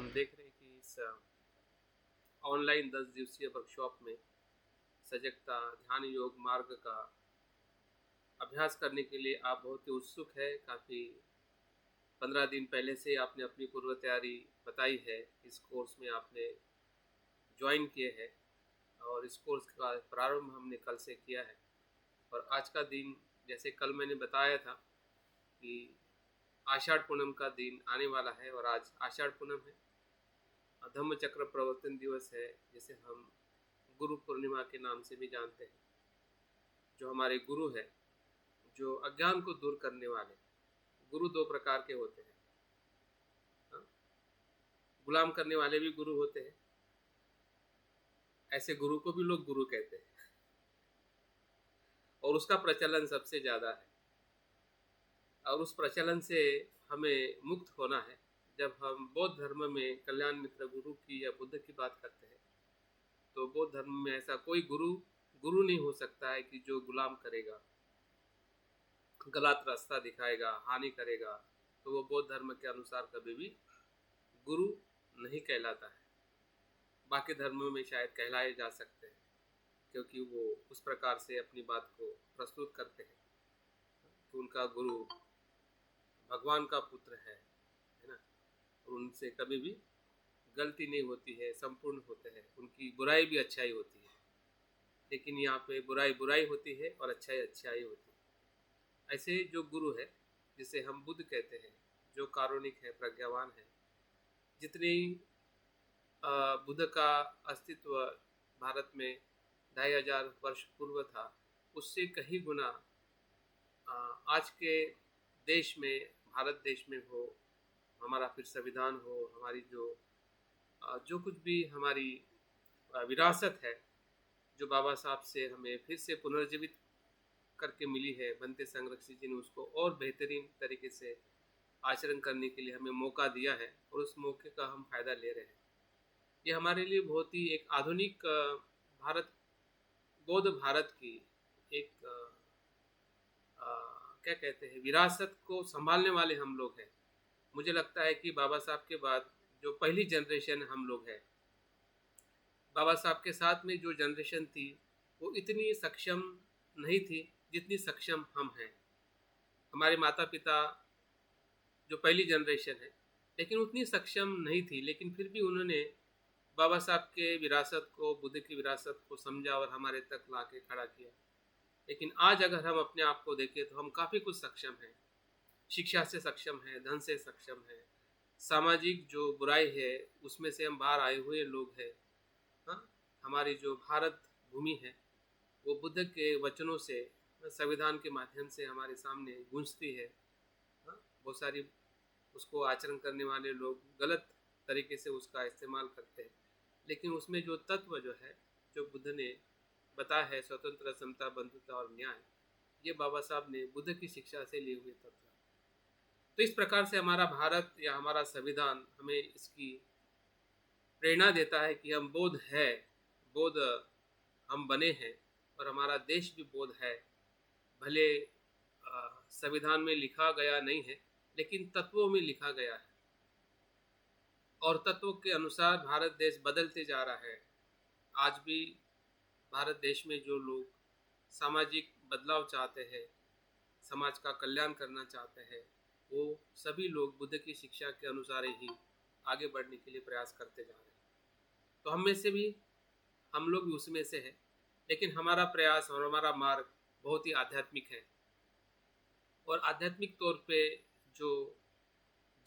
हम देख रहे हैं कि इस ऑनलाइन 10 दिवसीय वर्कशॉप में सजगता ध्यान योग मार्ग का अभ्यास करने के लिए आप बहुत ही उत्सुक है। काफ़ी 15 दिन पहले से आपने अपनी पूर्व तैयारी बताई है। इस कोर्स में आपने ज्वाइन किए हैं और इस कोर्स का प्रारंभ हमने कल से किया है। और आज का दिन, जैसे कल मैंने बताया था कि आषाढ़ पूनम का दिन आने वाला है और आज आषाढ़ पूनम है। धम्म चक्र प्रवर्तन दिवस है, जिसे हम गुरु पूर्णिमा के नाम से भी जानते हैं। जो हमारे गुरु है, जो अज्ञान को दूर करने वाले गुरु दो प्रकार के होते हैं। हाँ? गुलाम करने वाले भी गुरु होते हैं। ऐसे गुरु को भी लोग गुरु कहते हैं और उसका प्रचलन सबसे ज़्यादा है। और उस प्रचलन से हमें मुक्त होना है। जब हम बौद्ध धर्म में कल्याण मित्र गुरु की या बुद्ध की बात करते हैं, तो बौद्ध धर्म में ऐसा कोई गुरु नहीं हो सकता है कि जो गुलाम करेगा, गलत रास्ता दिखाएगा, हानि करेगा, तो वो बौद्ध धर्म के अनुसार कभी भी गुरु नहीं कहलाता है। बाकी धर्मों में शायद कहलाए जा सकते हैं, क्योंकि वो उस प्रकार से अपनी बात को प्रस्तुत करते हैं कि उनका गुरु भगवान का पुत्र है ना। और उनसे कभी भी गलती नहीं होती है, संपूर्ण होते हैं। उनकी बुराई भी अच्छाई होती है, लेकिन यहाँ पे बुराई बुराई होती है और अच्छाई अच्छाई होती है। ऐसे जो गुरु है, जिसे हम बुद्ध कहते हैं, जो कारुणिक है, प्रज्ञावान है, जितनी बुद्ध का अस्तित्व भारत में 2500 वर्ष पूर्व था, उससे कहीं गुना आज के देश में, भारत देश में हो, हमारा फिर संविधान हो, हमारी जो कुछ भी हमारी विरासत है, जो बाबा साहब से हमें फिर से पुनर्जीवित करके मिली है, बनते संरक्षित जी ने उसको और बेहतरीन तरीके से आचरण करने के लिए हमें मौका दिया है और उस मौके का हम फायदा ले रहे हैं। ये हमारे लिए बहुत ही एक आधुनिक भारत, बौद्ध भारत की एक क्या कहते हैं, विरासत को संभालने वाले हम लोग हैं। मुझे लगता है कि बाबा साहब के बाद जो पहली जनरेशन हम लोग हैं, बाबा साहब के साथ में जो जनरेशन थी, वो इतनी सक्षम नहीं थी जितनी सक्षम हम हैं। हमारे माता पिता जो पहली जनरेशन है, लेकिन उतनी सक्षम नहीं थी, लेकिन फिर भी उन्होंने बाबा साहब के विरासत को, बुद्ध की विरासत को समझा और हमारे तक ला के खड़ा किया। लेकिन आज अगर हम अपने आप को देखें तो हम काफ़ी कुछ सक्षम हैं। शिक्षा से सक्षम है, धन से सक्षम है, सामाजिक जो बुराई है उसमें से हम बाहर आए हुए लोग हैं। हाँ, हमारी जो भारत भूमि है वो बुद्ध के वचनों से, संविधान के माध्यम से हमारे सामने गूंजती है। हाँ, बहुत सारी उसको आचरण करने वाले लोग गलत तरीके से उसका इस्तेमाल करते हैं, लेकिन उसमें जो तत्व जो है, जो बुद्ध ने बताया है, स्वतंत्र, समता, बंधुता और न्याय, ये बाबा साहब ने बुद्ध की शिक्षा से लिए हुए तत्व। तो इस प्रकार से हमारा भारत या हमारा संविधान हमें इसकी प्रेरणा देता है कि हम बौद्ध है, बौद्ध हम बने हैं और हमारा देश भी बौद्ध है। भले संविधान में लिखा गया नहीं है, लेकिन तत्वों में लिखा गया है और तत्वों के अनुसार भारत देश बदलते जा रहा है। आज भी भारत देश में जो लोग सामाजिक बदलाव चाहते हैं, समाज का कल्याण करना चाहते हैं, वो सभी लोग बुद्ध की शिक्षा के अनुसार ही आगे बढ़ने के लिए प्रयास करते जा रहे हैं। तो हम में से भी, हम लोग भी उसमें से हैं, लेकिन हमारा प्रयास और हमारा मार्ग बहुत ही आध्यात्मिक है। और आध्यात्मिक तौर पे जो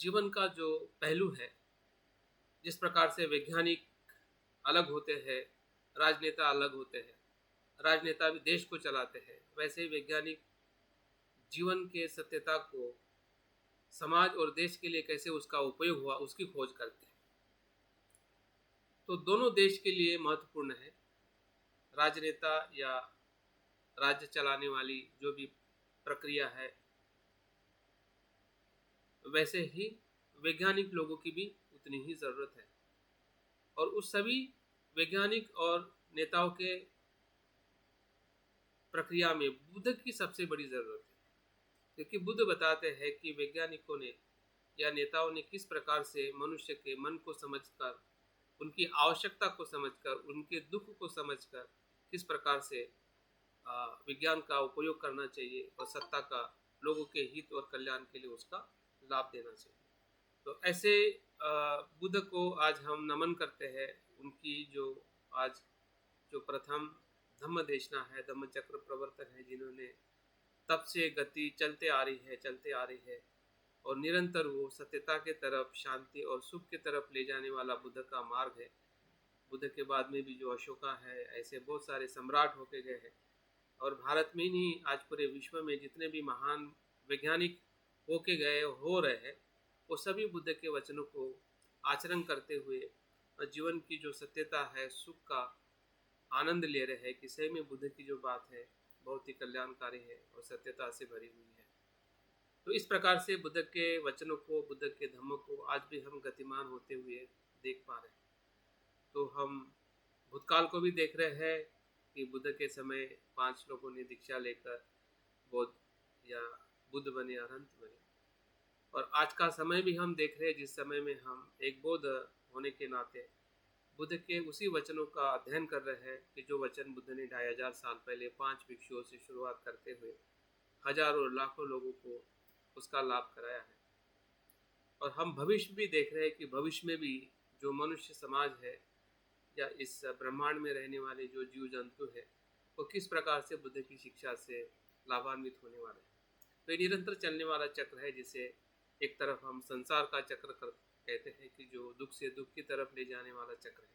जीवन का जो पहलू है, जिस प्रकार से वैज्ञानिक अलग होते हैं, राजनेता अलग होते हैं, राजनेता भी देश को चलाते हैं, वैसे ही वैज्ञानिक जीवन के सत्यता को समाज और देश के लिए कैसे उसका उपयोग हुआ, उसकी खोज करते हैं। तो दोनों देश के लिए महत्वपूर्ण है। राजनेता या राज्य चलाने वाली जो भी प्रक्रिया है, वैसे ही वैज्ञानिक लोगों की भी उतनी ही ज़रूरत है। और उस सभी वैज्ञानिक और नेताओं के प्रक्रिया में बुद्ध की सबसे बड़ी ज़रूरत है, क्योंकि बुद्ध बताते हैं कि वैज्ञानिकों ने या नेताओं ने किस प्रकार से मनुष्य के मन को समझकर, उनकी आवश्यकता को समझकर, उनके दुख को समझकर किस प्रकार से विज्ञान का उपयोग करना चाहिए और सत्ता का लोगों के हित और कल्याण के लिए उसका लाभ देना चाहिए। तो ऐसे बुद्ध को आज हम नमन करते हैं। उनकी जो आज जो प्रथम धम्म देशना है, धम्म चक्र प्रवर्तन है, जिन्होंने तब से गति चलते आ रही है और निरंतर वो सत्यता के तरफ, शांति और सुख की तरफ ले जाने वाला बुद्ध का मार्ग है। बुद्ध के बाद में भी जो अशोका है, ऐसे बहुत सारे सम्राट होके गए हैं और भारत में नहीं, आज पूरे विश्व में जितने भी महान वैज्ञानिक होके गए हो रहे हैं, वो सभी बुद्ध के वचनों को आचरण करते हुए जीवन की जो सत्यता है, सुख का आनंद ले रहे हैं कि सही में बुद्ध की जो बात है बहुत ही कल्याणकारी है और सत्यता से भरी हुई है। तो इस प्रकार से बुद्ध के वचनों को, बुद्ध के धम्म को आज भी हम गतिमान होते हुए देख पा रहे हैं। तो हम भूतकाल को भी देख रहे हैं कि बुद्ध के समय 5 लोगों ने दीक्षा लेकर बौद्ध या बुद्ध बने, अरहंत बने, और आज का समय भी हम देख रहे हैं जिस समय में हम एक बौद्ध होने के नाते बुद्ध के उसी वचनों का अध्ययन कर रहे हैं कि जो वचन बुद्ध ने 2500 साल पहले 5 भिक्षुओं से शुरुआत करते हुए हजारों लाखों लोगों को उसका लाभ कराया है। और हम भविष्य भी देख रहे हैं कि भविष्य में भी जो मनुष्य समाज है या इस ब्रह्मांड में रहने वाले जो जीव जंतु है, वो किस प्रकार से बुद्ध की शिक्षा से लाभान्वित होने वाले हैं। तो ये निरंतर चलने वाला चक्र है, जिसे एक तरफ हम संसार का चक्र कहते हैं कि जो दुख से दुख की तरफ ले जाने वाला चक्र है,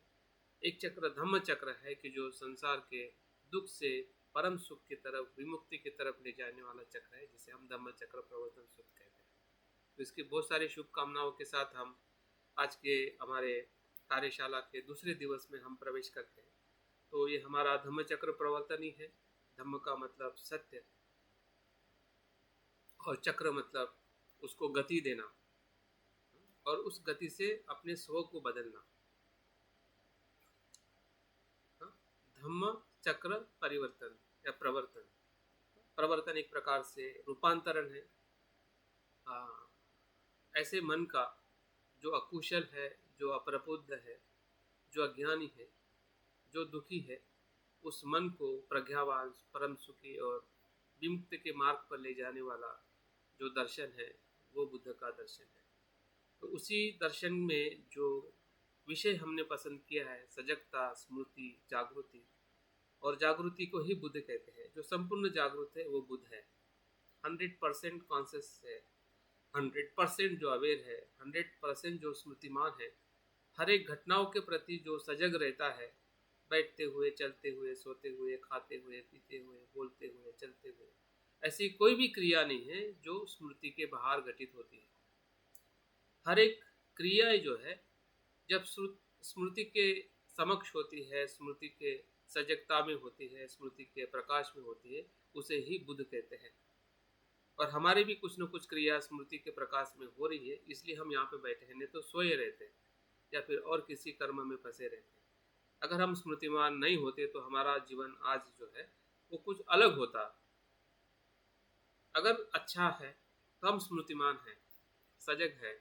एक चक्र धम्म चक्र है कि जो संसार के दुख से परम सुख की तरफ, विमुक्ति की तरफ ले जाने वाला चक्र है, जिसे हम धम्म चक्र प्रवर्तन सूत्र कहते हैं। तो इसकी बहुत सारी शुभकामनाओं के साथ हम आज के हमारे कार्यशाला के दूसरे दिवस में हम प्रवेश करते हैं। तो ये हमारा धम्म चक्र प्रवर्तन ही है। धम्म का मतलब सत्य और चक्र मतलब उसको गति देना और उस गति से अपने स्व को बदलना। धम्म चक्र परिवर्तन या प्रवर्तन, प्रवर्तन एक प्रकार से रूपांतरण है। ऐसे मन का जो अकुशल है, जो अप्रबुद्ध है, जो अज्ञानी है, जो दुखी है, उस मन को प्रज्ञावान, परम सुखी और विमुक्ति के मार्ग पर ले जाने वाला जो दर्शन है, वो बुद्ध का दर्शन है। तो उसी दर्शन में जो विषय हमने पसंद किया है, सजगता, स्मृति, जागृति, और जागृति को ही बुद्ध कहते हैं। जो संपूर्ण जागृत है वो बुद्ध है। 100% कॉन्शियस है, 100% जो अवेयर है, 100% जो स्मृतिमान है, हर एक घटनाओं के प्रति जो सजग रहता है, बैठते हुए, चलते हुए, सोते हुए, खाते हुए, पीते हुए, बोलते हुए, चलते हुए, ऐसी कोई भी क्रिया नहीं है जो स्मृति के बाहर घटित होती है। हर एक क्रिया जो है जब स्मृति के समक्ष होती है, स्मृति के सजगता में होती है, स्मृति के प्रकाश में होती है, उसे ही बुद्ध कहते हैं। और हमारी भी कुछ न कुछ क्रिया स्मृति के प्रकाश में हो रही है, इसलिए हम यहाँ पे बैठे हैं, नहीं तो सोए रहते हैं या फिर और किसी कर्म में फंसे रहते हैं। अगर हम स्मृतिमान नहीं होते तो हमारा जीवन आज जो है वो कुछ अलग होता। अगर अच्छा है तो हम स्मृतिमान हैं, सजग है।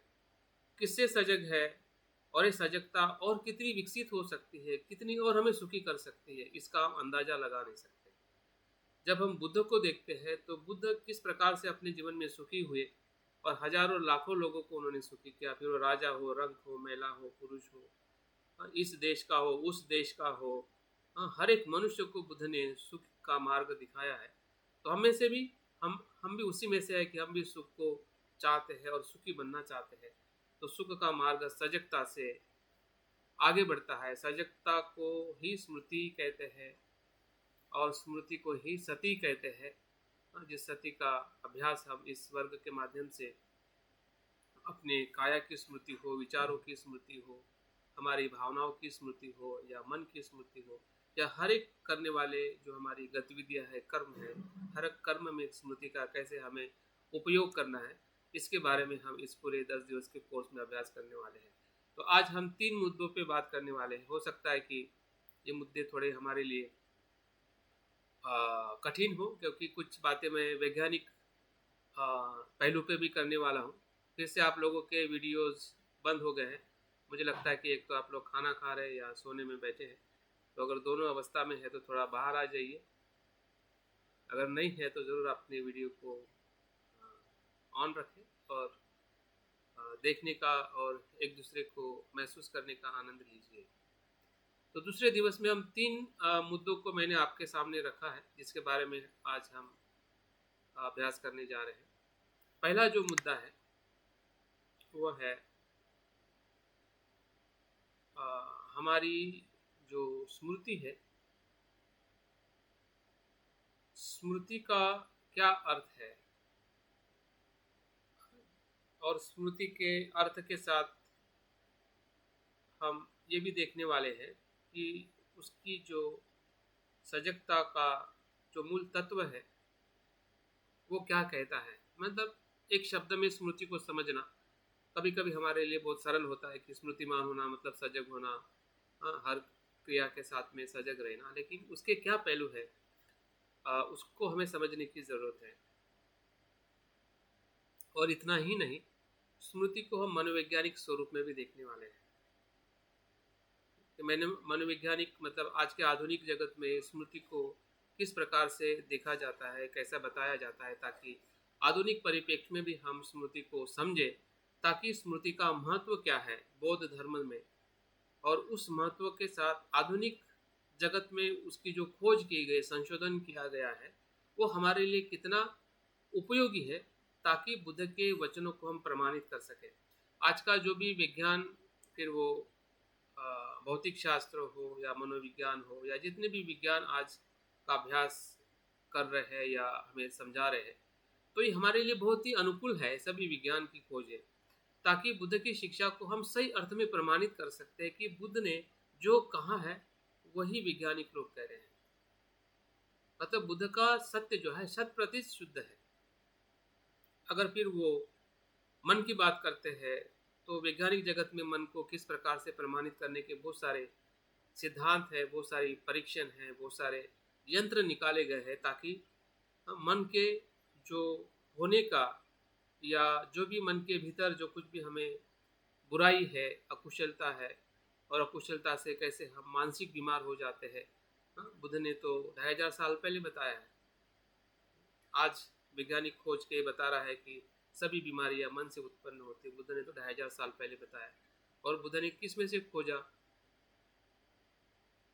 किससे सजग है और ये सजगता और कितनी विकसित हो सकती है, कितनी और हमें सुखी कर सकती है, इसका हम अंदाजा लगा नहीं सकते। जब हम बुद्ध को देखते हैं तो बुद्ध किस प्रकार से अपने जीवन में सुखी हुए और हजारों लाखों लोगों को उन्होंने सुखी किया, फिर वो राजा हो, रंग हो, महिला हो, पुरुष हो, इस देश का हो, उस देश का हो, हर एक मनुष्य को बुद्ध ने सुख का मार्ग दिखाया है। तो हमें से भी हम भी उसी में से है कि हम भी सुख को चाहते हैं और सुखी बनना चाहते हैं। तो सुख का मार्ग सजगता से आगे बढ़ता है। सजगता को ही स्मृति कहते हैं और स्मृति को ही सती कहते हैं। जिस सती का अभ्यास हम इस वर्ग के माध्यम से अपने काया की स्मृति हो, विचारों की स्मृति हो, हमारी भावनाओं की स्मृति हो या मन की स्मृति हो, या हर एक करने वाले जो हमारी गतिविधियां है, कर्म है, हर एक कर्म में स्मृति का कैसे हमें उपयोग करना है, इसके बारे में हम इस पूरे 10 दिवस के कोर्स में अभ्यास करने वाले हैं। तो आज हम 3 मुद्दों पे बात करने वाले हैं। हो सकता है कि ये मुद्दे थोड़े हमारे लिए कठिन हो, क्योंकि कुछ बातें मैं वैज्ञानिक पहलू पे भी करने वाला हूँ। फिर से आप लोगों के वीडियोस बंद हो गए हैं। मुझे लगता है कि एक तो आप लोग खाना खा रहे हैं या सोने में बैठे हैं, तो अगर दोनों अवस्था में है तो थोड़ा बाहर आ जाइए। अगर नहीं है तो ज़रूर अपनी वीडियो को ऑन रखें और देखने का और एक दूसरे को महसूस करने का आनंद लीजिए। तो दूसरे दिवस में हम 3 मुद्दों को मैंने आपके सामने रखा है, जिसके बारे में आज हम अभ्यास करने जा रहे हैं। पहला जो मुद्दा है वो है हमारी जो स्मृति है, स्मृति का क्या अर्थ है, और स्मृति के अर्थ के साथ हम ये भी देखने वाले हैं कि उसकी जो सजगता का जो मूल तत्व है वो क्या कहता है। मतलब एक शब्द में स्मृति को समझना कभी कभी हमारे लिए बहुत सरल होता है कि स्मृतिमान होना मतलब सजग होना, हर क्रिया के साथ में सजग रहना, लेकिन उसके क्या पहलू है उसको हमें समझने की ज़रूरत है। और इतना ही नहीं, स्मृति को हम मनोवैज्ञानिक स्वरूप में भी देखने वाले हैं कि मैंने मनोवैज्ञानिक मतलब आज के आधुनिक जगत में स्मृति को किस प्रकार से देखा जाता है, कैसा बताया जाता है, ताकि आधुनिक परिप्रेक्ष्य में भी हम स्मृति को समझें, ताकि स्मृति का महत्व क्या है बौद्ध धर्म में, और उस महत्व के साथ आधुनिक जगत में उसकी जो खोज की गई, संशोधन किया गया है, वो हमारे लिए कितना उपयोगी है, ताकि बुद्ध के वचनों को हम प्रमाणित कर सकें। आज का जो भी विज्ञान, फिर वो भौतिक शास्त्र हो या मनोविज्ञान हो या जितने भी विज्ञान आज का अभ्यास कर रहे हैं या हमें समझा रहे हैं, तो ये हमारे लिए बहुत ही अनुकूल है सभी विज्ञान की खोजें, ताकि बुद्ध की शिक्षा को हम सही अर्थ में प्रमाणित कर सकते हैं कि बुद्ध ने जो कहा है वही वैज्ञानिक लोग कह रहे हैं। मतलब बुद्ध का सत्य जो है 100% शुद्ध है। अगर फिर वो मन की बात करते हैं तो वैज्ञानिक जगत में मन को किस प्रकार से प्रमाणित करने के बहुत सारे सिद्धांत है, बहुत सारी परीक्षण है, बहुत सारे यंत्र निकाले गए हैं, ताकि मन के जो होने का या जो भी मन के भीतर जो कुछ भी हमें बुराई है, अकुशलता है, और अकुशलता से कैसे हम मानसिक बीमार हो जाते हैं, बुद्ध ने तो 2500 साल पहले बताया है। आज वैज्ञानिक खोज के बता रहा है कि सभी बीमारियां मन से उत्पन्न होती है। बुद्ध ने तो 2500 साल पहले बताया। और बुद्ध ने किस में से खोजा,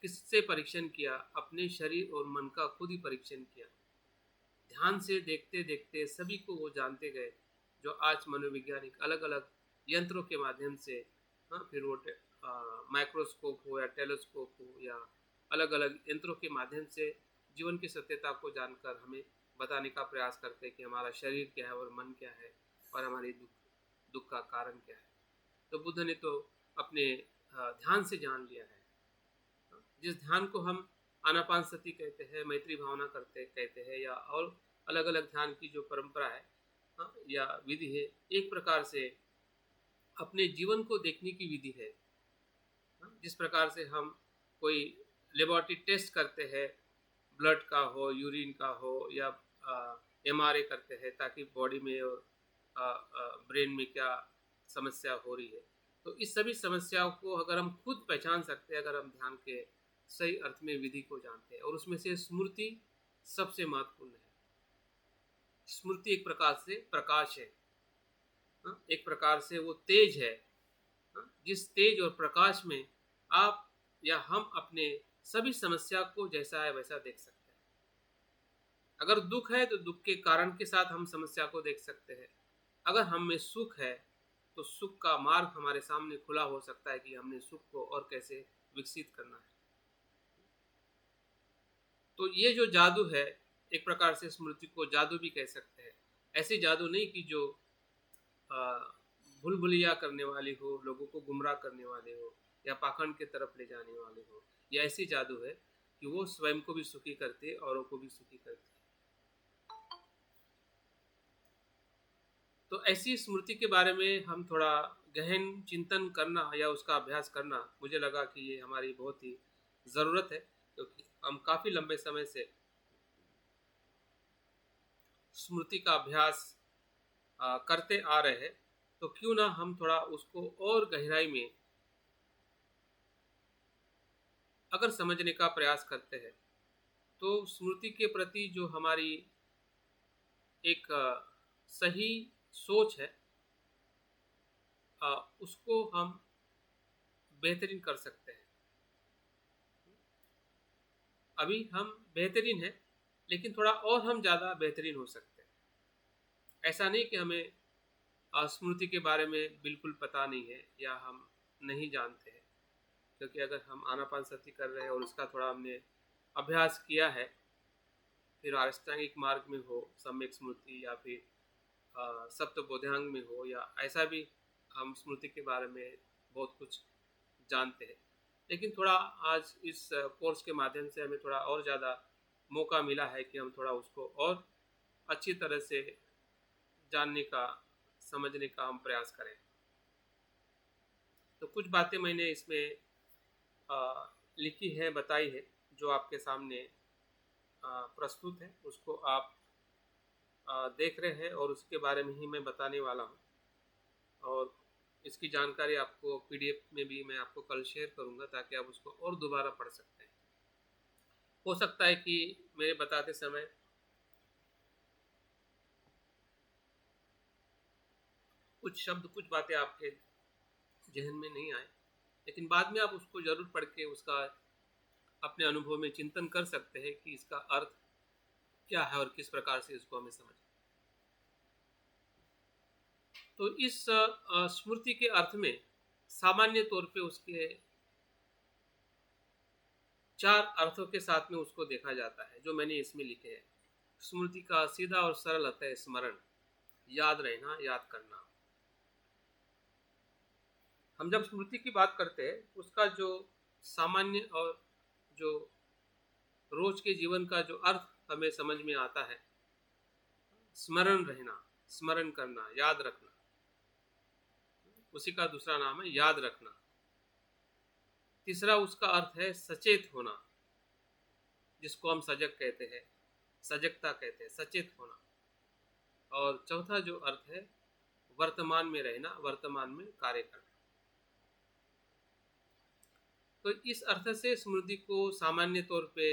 किससे परीक्षण किया? अपने शरीर और मन का खुद ही परीक्षण किया। ध्यान से देखते देखते सभी को वो जानते गए, जो आज मनोवैज्ञानिक अलग अलग यंत्रों के माध्यम से, फिर वो माइक्रोस्कोप हो या टेलीस्कोप हो या अलग अलग यंत्रों के माध्यम से जीवन की सत्यता को जानकर हमें बताने का प्रयास करते हैं कि हमारा शरीर क्या है और मन क्या है और हमारे दुख का कारण क्या है। तो बुद्ध ने तो अपने ध्यान से जान लिया है। जिस ध्यान को हम आनापान सती कहते हैं, मैत्री भावना कहते हैं, या और अलग अलग ध्यान की जो परंपरा है या विधि है, एक प्रकार से अपने जीवन को देखने की विधि है। जिस प्रकार से हम कोई लेबोरेटरी टेस्ट करते हैं, ब्लड का हो, यूरिन का हो, या MRI करते हैं ताकि बॉडी में और ब्रेन में क्या समस्या हो रही है, तो इस सभी समस्याओं को अगर हम खुद पहचान सकते हैं, अगर हम ध्यान के सही अर्थ में विधि को जानते हैं, और उसमें से स्मृति सबसे महत्वपूर्ण है। स्मृति एक प्रकार से प्रकाश है, एक प्रकार से वो तेज है, जिस तेज और प्रकाश में आप या हम अपने सभी समस्या को जैसा है वैसा देख सकते हैं। अगर दुख है तो दुख के कारण के साथ हम समस्या को देख सकते हैं। अगर हम में सुख है तो सुख का मार्ग हमारे सामने खुला हो सकता है कि हमने सुख को और कैसे विकसित करना है। तो ये जो जादू है, एक प्रकार से स्मृति को जादू भी कह सकते हैं। ऐसी जादू नहीं कि जो भूल भुलैया करने वाली हो, लोगों को गुमराह करने वाले हो या पाखंड की तरफ ले जाने वाले हो। यह ऐसी जादू है कि वो स्वयं को भी सुखी करते है, औरों को भी सुखी करते है। तो ऐसी स्मृति के बारे में हम थोड़ा गहन चिंतन करना या उसका अभ्यास करना, मुझे लगा कि ये हमारी बहुत ही ज़रूरत है, क्योंकि हम काफ़ी लंबे समय से स्मृति का अभ्यास करते आ रहे हैं। तो क्यों ना हम थोड़ा उसको और गहराई में अगर समझने का प्रयास करते हैं, तो स्मृति के प्रति जो हमारी एक सही सोच है, उसको हम बेहतरीन कर सकते हैं। अभी हम बेहतरीन हैं, लेकिन थोड़ा और हम ज़्यादा बेहतरीन हो सकते हैं। ऐसा नहीं कि हमें स्मृति के बारे में बिल्कुल पता नहीं है या हम नहीं जानते हैं, क्योंकि अगर हम आनापानसति कर रहे हैं और उसका थोड़ा हमने अभ्यास किया है, फिर अष्टांगिक मार्ग में हो सम्यक स्मृति, या फिर सप्तबोधांग में हो, या ऐसा भी हम स्मृति के बारे में बहुत कुछ जानते हैं। लेकिन थोड़ा आज इस कोर्स के माध्यम से हमें थोड़ा और ज़्यादा मौका मिला है कि हम थोड़ा उसको और अच्छी तरह से जानने का, समझने का हम प्रयास करें। तो कुछ बातें मैंने इसमें लिखी है, बताई है, जो आपके सामने प्रस्तुत है, उसको आप देख रहे हैं और उसके बारे में ही मैं बताने वाला हूँ। और इसकी जानकारी आपको पीडीएफ में भी मैं आपको कल शेयर करूँगा, ताकि आप उसको और दोबारा पढ़ सकते हैं। हो सकता है कि मेरे बताते समय कुछ शब्द, कुछ बातें आपके जहन में नहीं आए, लेकिन बाद में आप उसको ज़रूर पढ़ के उसका अपने अनुभव में चिंतन कर सकते हैं कि इसका अर्थ क्या है और किस प्रकार से इसको हमें समझ। तो इस स्मृति के अर्थ में सामान्य तौर पे उसके 4 अर्थों के साथ में उसको देखा जाता है, जो मैंने इसमें लिखे हैं। स्मृति का सीधा और सरल अर्थ है स्मरण, याद रहना, याद करना। हम जब स्मृति की बात करते हैं, उसका जो सामान्य और जो रोज के जीवन का जो अर्थ हमें समझ में आता है, स्मरण रहना, स्मरण करना, याद रखना, उसी का दूसरा नाम है याद रखना। तीसरा उसका अर्थ है सचेत होना, जिसको हम सजग कहते हैं, सजगता कहते हैं, सचेत होना। और चौथा जो अर्थ है वर्तमान में रहना, वर्तमान में कार्य करना। तो इस अर्थ से स्मृति को सामान्य तौर पे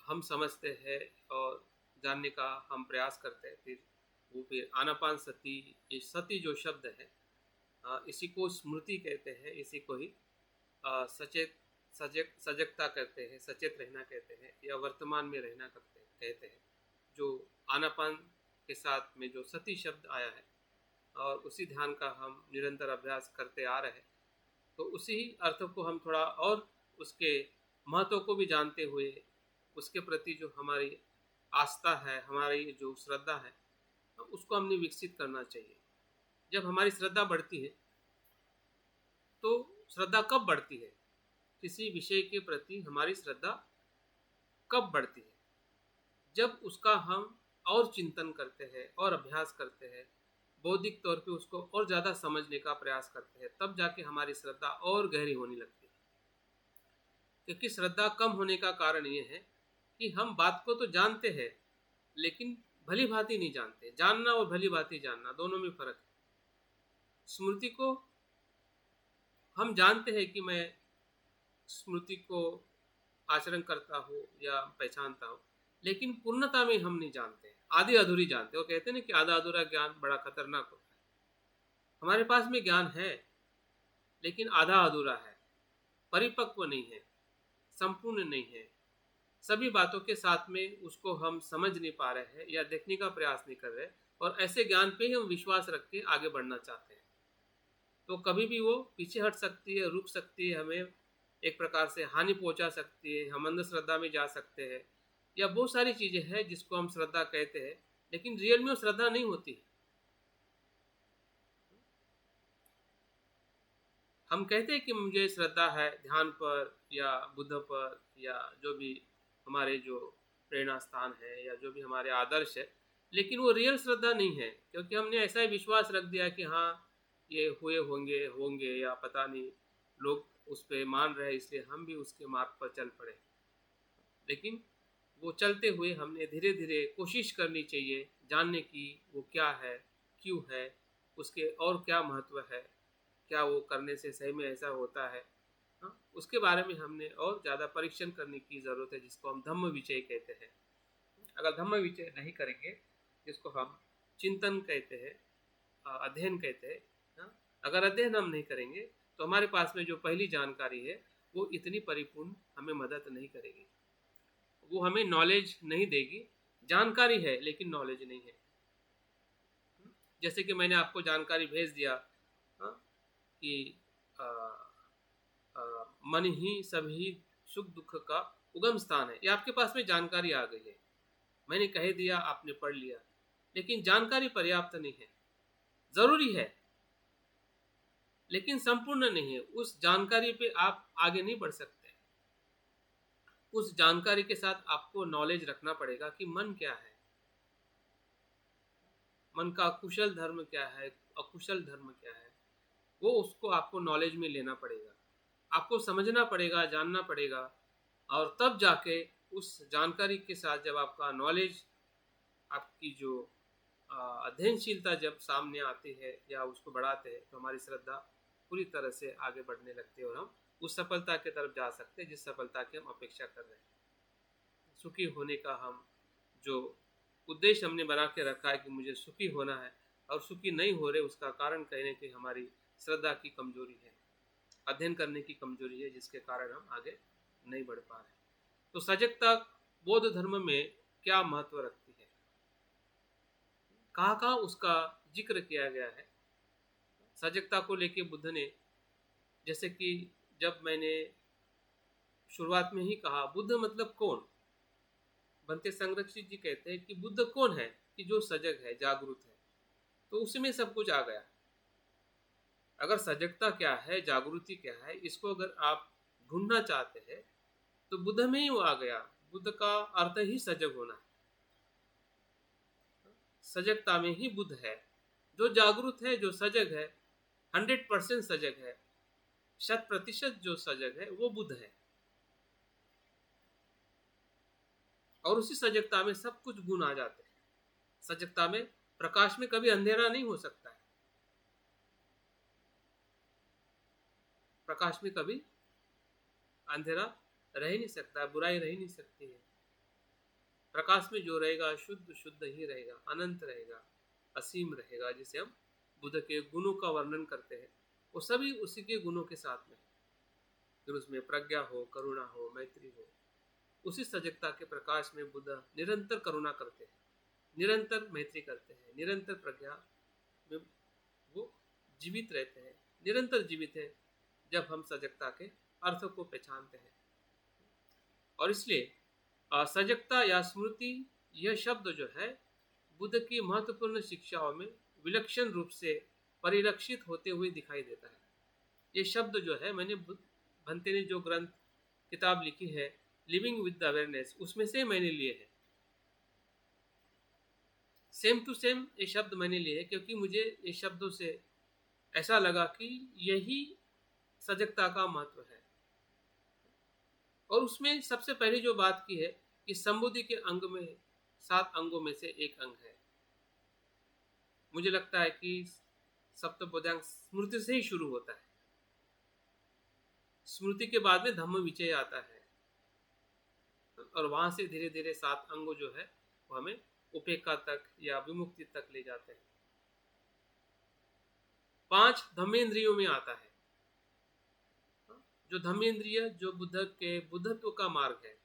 हम समझते हैं और जानने का हम प्रयास करते हैं। फिर आनापान सती, ये सती जो शब्द है, इसी को स्मृति कहते हैं, इसी को ही सचेत, सजगता कहते हैं, सचेत रहना कहते हैं, या वर्तमान में रहना कहते हैं। जो आनापान के साथ में जो सती शब्द आया है, और उसी ध्यान का हम निरंतर अभ्यास करते आ रहे हैं, तो उसी अर्थ को हम थोड़ा और उसके महत्व को भी जानते हुए, उसके प्रति जो हमारी आस्था है, हमारी जो श्रद्धा है, उसको हमने विकसित करना चाहिए। जब हमारी श्रद्धा बढ़ती है, तो श्रद्धा कब बढ़ती है? किसी विषय के प्रति हमारी श्रद्धा कब बढ़ती है? जब उसका हम और चिंतन करते हैं और अभ्यास करते हैं, बौद्धिक तौर पे उसको और ज़्यादा समझने का प्रयास करते हैं, तब जाके हमारी श्रद्धा और गहरी होने लगती है। क्योंकि श्रद्धा कम होने का कारण ये है कि हम बात को तो जानते हैं, लेकिन भली भांति नहीं जानते। जानना और भली भांति जानना, दोनों में फर्क है। स्मृति को हम जानते हैं कि मैं स्मृति को आचरण करता हूँ या पहचानता हूँ, लेकिन पूर्णता में हम नहीं जानते, आधी अधूरी जानते हैं। वो कहते हैं ना कि आधा अधूरा ज्ञान बड़ा खतरनाक होता है। हमारे पास में ज्ञान है, लेकिन आधा अधूरा है, परिपक्व नहीं है, संपूर्ण नहीं है। सभी बातों के साथ में उसको हम समझ नहीं पा रहे हैं या देखने का प्रयास नहीं कर रहे, और ऐसे ज्ञान पे ही हम विश्वास रख के आगे बढ़ना चाहते हैं। तो कभी भी वो पीछे हट सकती है, रुक सकती है, हमें एक प्रकार से हानि पहुंचा सकती है, हम अंधश्रद्धा में जा सकते हैं, या बहुत सारी चीज़ें हैं जिसको हम श्रद्धा कहते हैं, लेकिन रियल में वो श्रद्धा नहीं होती। हम कहते हैं कि मुझे श्रद्धा है ध्यान पर या बुद्ध पर, या जो भी हमारे जो प्रेरणा स्थान है या जो भी हमारे आदर्श है, लेकिन वो रियल श्रद्धा नहीं है, क्योंकि हमने ऐसा ही विश्वास रख दिया कि हाँ ये हुए होंगे होंगे, या पता नहीं लोग उस पर मान रहे इसलिए हम भी उसके मार्ग पर चल पड़े। लेकिन वो चलते हुए हमने धीरे धीरे कोशिश करनी चाहिए जानने की, वो क्या है, क्यों है, उसके और क्या महत्व है, क्या वो करने से सही में ऐसा होता है, हाँ, उसके बारे में हमने और ज़्यादा परीक्षण करने की ज़रूरत है, जिसको हम धम्म विचय कहते हैं। अगर धम्म विचय नहीं करेंगे, जिसको हम चिंतन कहते हैं, अध्ययन कहते हैं, हाँ, अगर अध्ययन हम नहीं करेंगे तो हमारे पास में जो पहली जानकारी है वो इतनी परिपूर्ण हमें मदद नहीं करेगी, वो हमें नॉलेज नहीं देगी। जानकारी है लेकिन नॉलेज नहीं है। जैसे कि मैंने आपको जानकारी भेज दिया, हाँ, कि आ, मन ही सभी सुख दुख का उगम स्थान है, ये आपके पास में जानकारी आ गई है, मैंने कह दिया, आपने पढ़ लिया, लेकिन जानकारी पर्याप्त नहीं है। जरूरी है लेकिन संपूर्ण नहीं है। उस जानकारी पे आप आगे नहीं बढ़ सकते। उस जानकारी के साथ आपको नॉलेज रखना पड़ेगा कि मन क्या है, मन का कुशल धर्म क्या है, अकुशल धर्म क्या है, वो उसको आपको नॉलेज में लेना पड़ेगा, आपको समझना पड़ेगा, जानना पड़ेगा। और तब जाके उस जानकारी के साथ जब आपका नॉलेज, आपकी जो अध्ययनशीलता जब सामने आती है या उसको बढ़ाते हैं, तो हमारी श्रद्धा पूरी तरह से आगे बढ़ने लगती है और हम उस सफलता की तरफ जा सकते हैं जिस सफलता की हम अपेक्षा कर रहे हैं। सुखी होने का हम जो उद्देश्य हमने बना के रखा है कि मुझे सुखी होना है, और सुखी नहीं हो रहे, उसका कारण कहने की हमारी श्रद्धा की कमजोरी है, अध्ययन करने की कमजोरी है, जिसके कारण हम आगे नहीं बढ़ पा रहे। तो सजगता बौद्ध धर्म में क्या महत्व रखती है, कहाँ कहाँ उसका जिक्र किया गया है। सजगता को लेके बुद्ध ने, जैसे कि जब मैंने शुरुआत में ही कहा, बुद्ध मतलब कौन। बनते संरक्षित जी कहते हैं कि बुद्ध कौन है, कि जो सजग है, जागरूक है। तो उसमें सब कुछ आ गया। अगर सजगता क्या है, जागृति क्या है, इसको अगर आप ढूंढना चाहते हैं तो बुद्ध में ही वो आ गया। बुद्ध का अर्थ ही सजग होना है। सजगता में ही बुद्ध है। जो जागरूक है, जो सजग है, 100% सजग है, 100% जो सजग है, वो बुद्ध है। और उसी सजगता में सब कुछ गुण आ जाते हैं। सजगता में, प्रकाश में कभी अंधेरा नहीं हो सकता है। प्रकाश में कभी अंधेरा रह नहीं सकता, बुराई रह नहीं सकती है। प्रकाश में जो रहेगा शुद्ध शुद्ध ही रहेगा, अनंत रहेगा, असीम रहेगा। जिसे हम बुद्ध के गुणों का वर्णन करते हैं, वो सभी उसी के गुणों के साथ में। फिर उसमें प्रज्ञा हो, करुणा हो, मैत्री हो, उसी सजगता के प्रकाश में बुद्ध निरंतर करुणा करते हैं, निरंतर मैत्री करते हैं, निरंतर प्रज्ञा में वो जीवित रहते हैं, निरंतर जीवित है, जब हम सजगता के अर्थ को पहचानते हैं। और इसलिए सजगता या स्मृति, यह शब्द जो है बुद्ध की महत्वपूर्ण शिक्षाओं में विलक्षण रूप से परिलक्षित होते हुए दिखाई देता है। ये शब्द जो है, मैंने भंते ने जो ग्रंथ किताब लिखी है लिविंग विद द अवेयरनेस, उसमें से मैंने लिए हैं। सेम टू सेम ये शब्द मैंने लिए, क्योंकि मुझे ये शब्दों से ऐसा लगा कि यही सजगता का महत्व है। और उसमें सबसे पहले जो बात की है कि संबुद्धि के अंग में 7 अंगों में से एक अंग है। मुझे लगता है कि सप्तबोधांग स्मृति से ही शुरू होता है। स्मृति के बाद में धम्म विचय आता है, और वहां से धीरे धीरे 7 अंग जो है वो हमें उपेक्षा तक या विमुक्ति तक ले जाते हैं। 5 धम्मेंद्रियों में आता है। जो धम्मेंद्रिय, जो बुद्ध के बुद्धत्व का मार्ग है।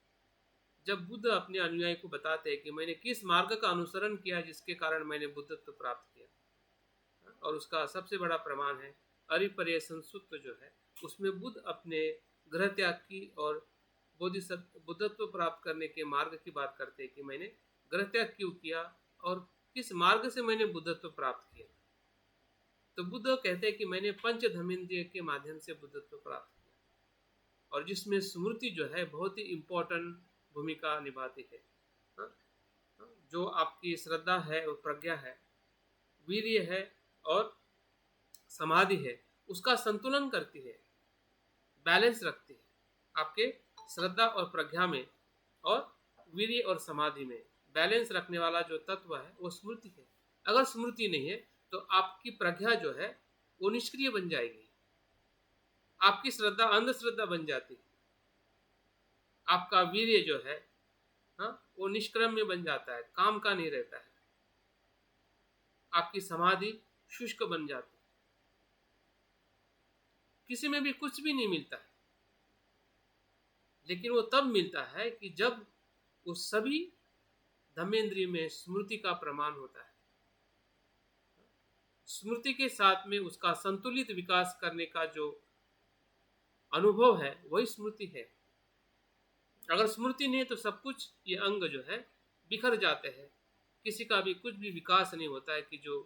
जब बुद्ध अपने अनुयायी को बताते हैं कि मैंने किस मार्ग का अनुसरण किया जिसके कारण मैंने बुद्धत्व प्राप्त किया, और उसका सबसे बड़ा प्रमाण है अरिपर्यसन सूत्र जो है, उसमें बुद्ध अपने ग्रह त्याग की और बुद्धत्व प्राप्त करने के मार्ग की बात करते हैं कि मैंने ग्रह त्याग क्यों किया और किस मार्ग से मैंने बुद्धत्व प्राप्त किया। तो बुद्ध कहते हैं कि मैंने पंच धर्मेंद्रिय के माध्यम से बुद्धत्व प्राप्त किया, और जिसमें स्मृति जो है बहुत ही इम्पोर्टेंट भूमिका निभाती है। जो आपकी श्रद्धा है और प्रज्ञा है, वीर्य है और समाधि है, उसका संतुलन करती है, बैलेंस रखती है। आपके श्रद्धा और प्रज्ञा में और वीर्य और समाधि में बैलेंस रखने वाला जो तत्व है वो स्मृति है। अगर स्मृति नहीं है तो आपकी प्रज्ञा जो है वो निष्क्रिय बन जाएगी, आपकी श्रद्धा अंधश्रद्धा बन जाती, आपका वीर्य जो है हाँ वो निष्क्रम्य बन जाता है, काम का नहीं रहता है, आपकी समाधि शुष्क बन जाती, किसी में भी कुछ भी नहीं मिलता है। लेकिन वो तब मिलता है कि जब उस सभी धम्मेंद्रिय में स्मृति का प्रमाण होता है, स्मृति के साथ में उसका संतुलित विकास करने का जो अनुभव है वही स्मृति है। अगर स्मृति नहीं है तो सब कुछ ये अंग जो है बिखर जाते हैं, किसी का भी कुछ भी विकास नहीं होता है कि जो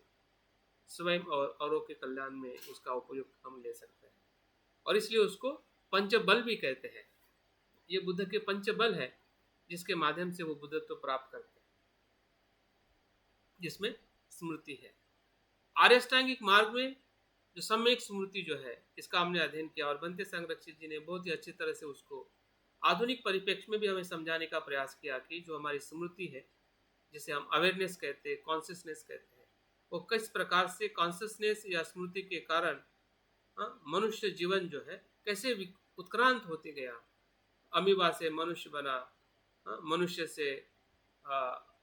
स्वयं और औरों के कल्याण में उसका उपयोग हम ले सकते हैं। और इसलिए उसको पंचबल भी कहते हैं। ये बुद्ध के पंचबल है जिसके माध्यम से वो बुद्धत्व प्राप्त करते हैं, जिसमें स्मृति है। आर्यष्टांगिक मार्ग में जो सम्यक स्मृति जो है इसका हमने अध्ययन किया और बनते संरक्षित जी ने बहुत ही अच्छी तरह से उसको आधुनिक परिप्रेक्ष्य में भी हमें समझाने का प्रयास किया कि जो हमारी स्मृति है, जिसे हम अवेयरनेस कहते हैं, कॉन्शियसनेस कहते हैं, वो किस प्रकार से कॉन्शियसनेस या स्मृति के कारण मनुष्य जीवन जो है कैसे उत्क्रांत होते गया, अमीबा से मनुष्य बना, मनुष्य से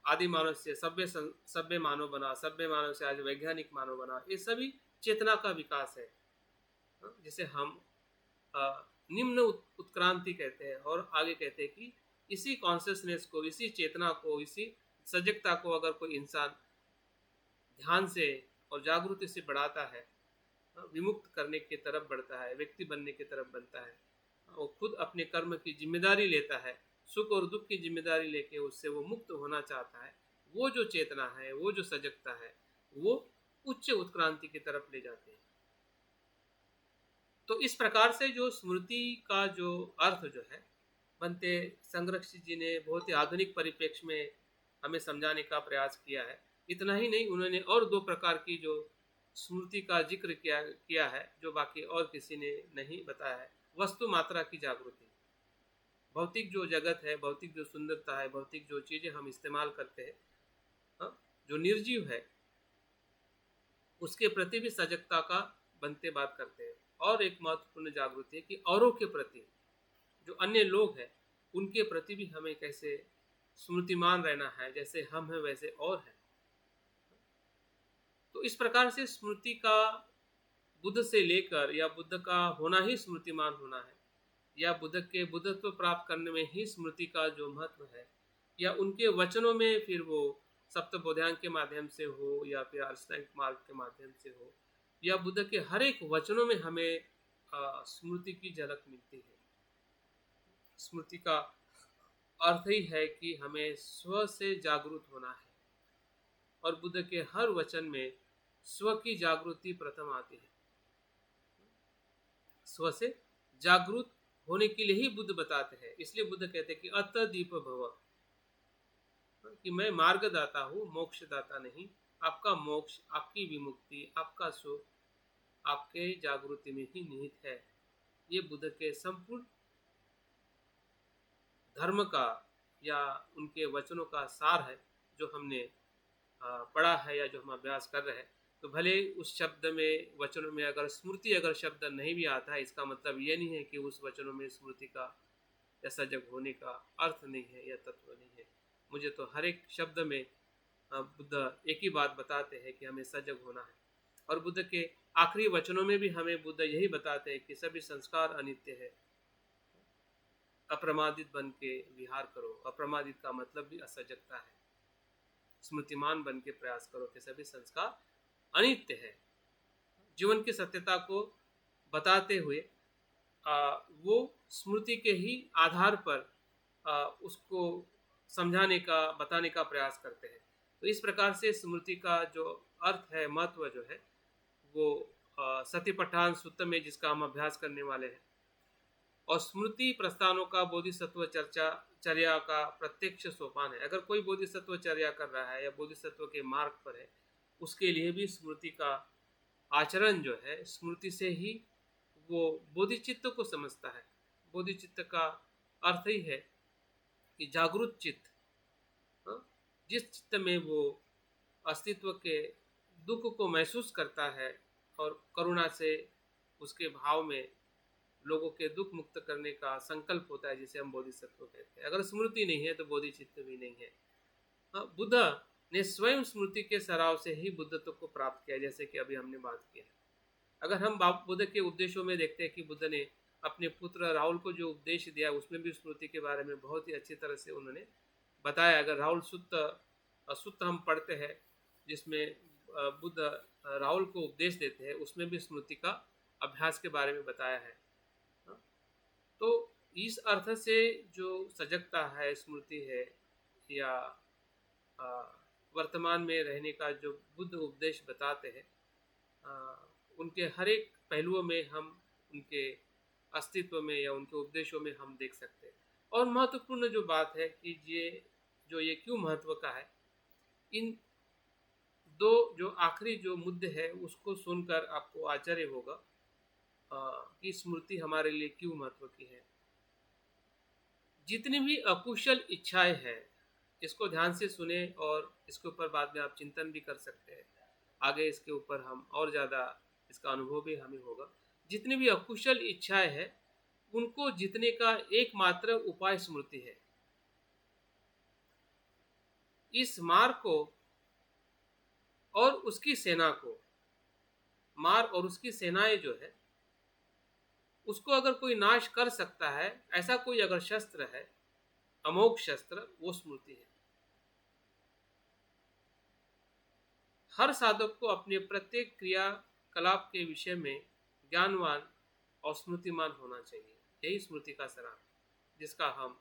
आदि मानव से सभ्य मानव बना, सभ्य मानव से आज वैज्ञानिक मानव बना। ये सभी चेतना का विकास है जिसे हम निम्न उत्क्रांति कहते हैं। और आगे कहते हैं कि इसी कॉन्शियसनेस को, इसी चेतना को, इसी सजगता को अगर कोई इंसान ध्यान से और जागृति से बढ़ाता है, विमुक्त करने की तरफ बढ़ता है, व्यक्ति बनने की तरफ बनता है, वो खुद अपने कर्म की जिम्मेदारी लेता है, सुख और दुख की जिम्मेदारी लेके उससे वो मुक्त होना चाहता है, वो जो चेतना है, वो जो सजगता है, वो उच्च उत्क्रांति की तरफ ले जाते हैं। तो इस प्रकार से जो स्मृति का जो अर्थ जो है बनते संरक्षित जी ने बहुत ही आधुनिक परिप्रेक्ष्य में हमें समझाने का प्रयास किया है। इतना ही नहीं, उन्होंने और दो प्रकार की जो स्मृति का जिक्र किया है जो बाकी और किसी ने नहीं बताया है। वस्तु मात्रा की जागृति, भौतिक जो जगत है, भौतिक जो सुंदरता है, भौतिक जो चीज़ें हम इस्तेमाल करते हैं, जो निर्जीव है, उसके प्रति भी सजगता का बनते बात करते हैं। और एक महत्वपूर्ण जागृति है कि औरों के प्रति, जो अन्य लोग हैं, उनके प्रति भी हमें कैसे स्मृतिमान रहना है, जैसे हम हैं वैसे और हैं। तो इस प्रकार से स्मृति का बुद्ध से लेकर, या बुद्ध का होना ही स्मृतिमान होना है, या बुद्ध के बुद्धत्व प्राप्त करने में ही स्मृति का जो महत्व है, या उनके वचनों में फिर वो सप्तबोधायन के माध्यम से हो या फिर अष्टांगिक मार्ग के माध्यम से हो, या बुद्ध के हर एक वचनों में हमें स्मृति की झलक मिलती है। स्मृति का अर्थ ही है कि हमें स्व से जागरूक होना है, और बुद्ध के हर वचन में स्व की जागृति प्रथम आती है। स्व से जागरूक होने के लिए ही बुद्ध बताते हैं। इसलिए बुद्ध कहते हैं कि अत दीप भव, कि मैं मार्गदाता हूँ, मोक्षदाता नहीं। आपका मोक्ष, आपकी विमुक्ति, आपका सुख आपके जागृति में ही निहित है। ये बुद्ध के संपूर्ण धर्म का या उनके वचनों का सार है जो हमने पढ़ा है या जो हम अभ्यास कर रहे हैं। तो भले उस शब्द में, वचनों में अगर स्मृति अगर शब्द नहीं भी आता है, इसका मतलब ये नहीं है कि उस वचनों में स्मृति का या सजग होने का अर्थ नहीं है या तत्व नहीं है। मुझे तो हर एक शब्द में बुद्ध एक ही बात बताते हैं कि हमें सजग होना है। और बुद्ध के आखिरी वचनों में भी हमें बुद्ध यही बताते हैं कि सभी संस्कार अनित्य है, अप्रमादित बन के विहार करो। अप्रमादित का मतलब भी असजगता है। स्मृतिमान बन के प्रयास करो कि सभी संस्कार अनित्य है। जीवन की सत्यता को बताते हुए वो स्मृति के ही आधार पर उसको समझाने का, बताने का प्रयास करते हैं। तो इस प्रकार से स्मृति का जो अर्थ है, महत्व जो है, वो सतिपट्ठान सूत्र में जिसका हम अभ्यास करने वाले हैं, और स्मृति प्रस्थानों का बोधिसत्व चर्या का प्रत्यक्ष सोपान है। अगर कोई बोधिसत्व चर्या कर रहा है या बोधिसत्व के मार्ग पर है, उसके लिए भी स्मृति का आचरण जो है, स्मृति से ही वो बोधिचित्त को समझता है। बोधिचित्त का अर्थ ही है कि जागरूक चित्त, जिस चित्त में वो अस्तित्व के दुख को महसूस करता है और करुणा से उसके भाव में लोगों के दुख मुक्त करने का संकल्प होता है, जिसे हम बोधिसत्व कहते हैं। अगर स्मृति नहीं है तो बोधिचित्त भी नहीं है। हाँ, बुद्ध ने स्वयं स्मृति के सराव से ही बुद्धत्व को प्राप्त किया, जैसे कि अभी हमने बात किया। अगर हम बुद्ध के उपदेशों में देखते हैं कि बुद्ध ने अपने पुत्र राहुल को जो उपदेश दिया, उसमें भी स्मृति के बारे में बहुत ही अच्छी तरह से उन्होंने बताया। अगर राहुल सुत्त हम पढ़ते हैं, जिसमें बुद्ध राहुल को उपदेश देते हैं, उसमें भी स्मृति का अभ्यास के बारे में बताया है। तो इस अर्थ से जो सजगता है, स्मृति है, या वर्तमान में रहने का जो बुद्ध उपदेश बताते हैं, उनके हर एक पहलुओं में हम उनके अस्तित्व में या उनके उपदेशों में हम देख सकते हैं। और महत्वपूर्ण जो बात है कि ये क्यों महत्व का है, इन दो जो आखिरी जो मुद्दे हैं उसको सुनकर आपको आश्चर्य होगा कि स्मृति हमारे लिए क्यों महत्व की है। जितनी भी अकुशल इच्छाएं हैं, इसको ध्यान से सुने और इसके ऊपर बाद में आप चिंतन भी कर सकते हैं। आगे इसके ऊपर हम और ज़्यादा इसका अनुभव भी हमें होगा। जितनी भी अकुशल इच्छाएं हैं, उनको जीतने का एकमात्र उपाय स्मृति है। इस मार को और उसकी सेना को, मार और उसकी सेनाएं जो है, उसको अगर कोई नाश कर सकता है, ऐसा कोई अगर शस्त्र है, अमोघ शस्त्र, वो स्मृति है। हर साधक को अपने प्रत्येक क्रियाकलाप के विषय में ज्ञानवान और स्मृतिमान होना चाहिए। यही स्मृति का सारांश, जिसका हम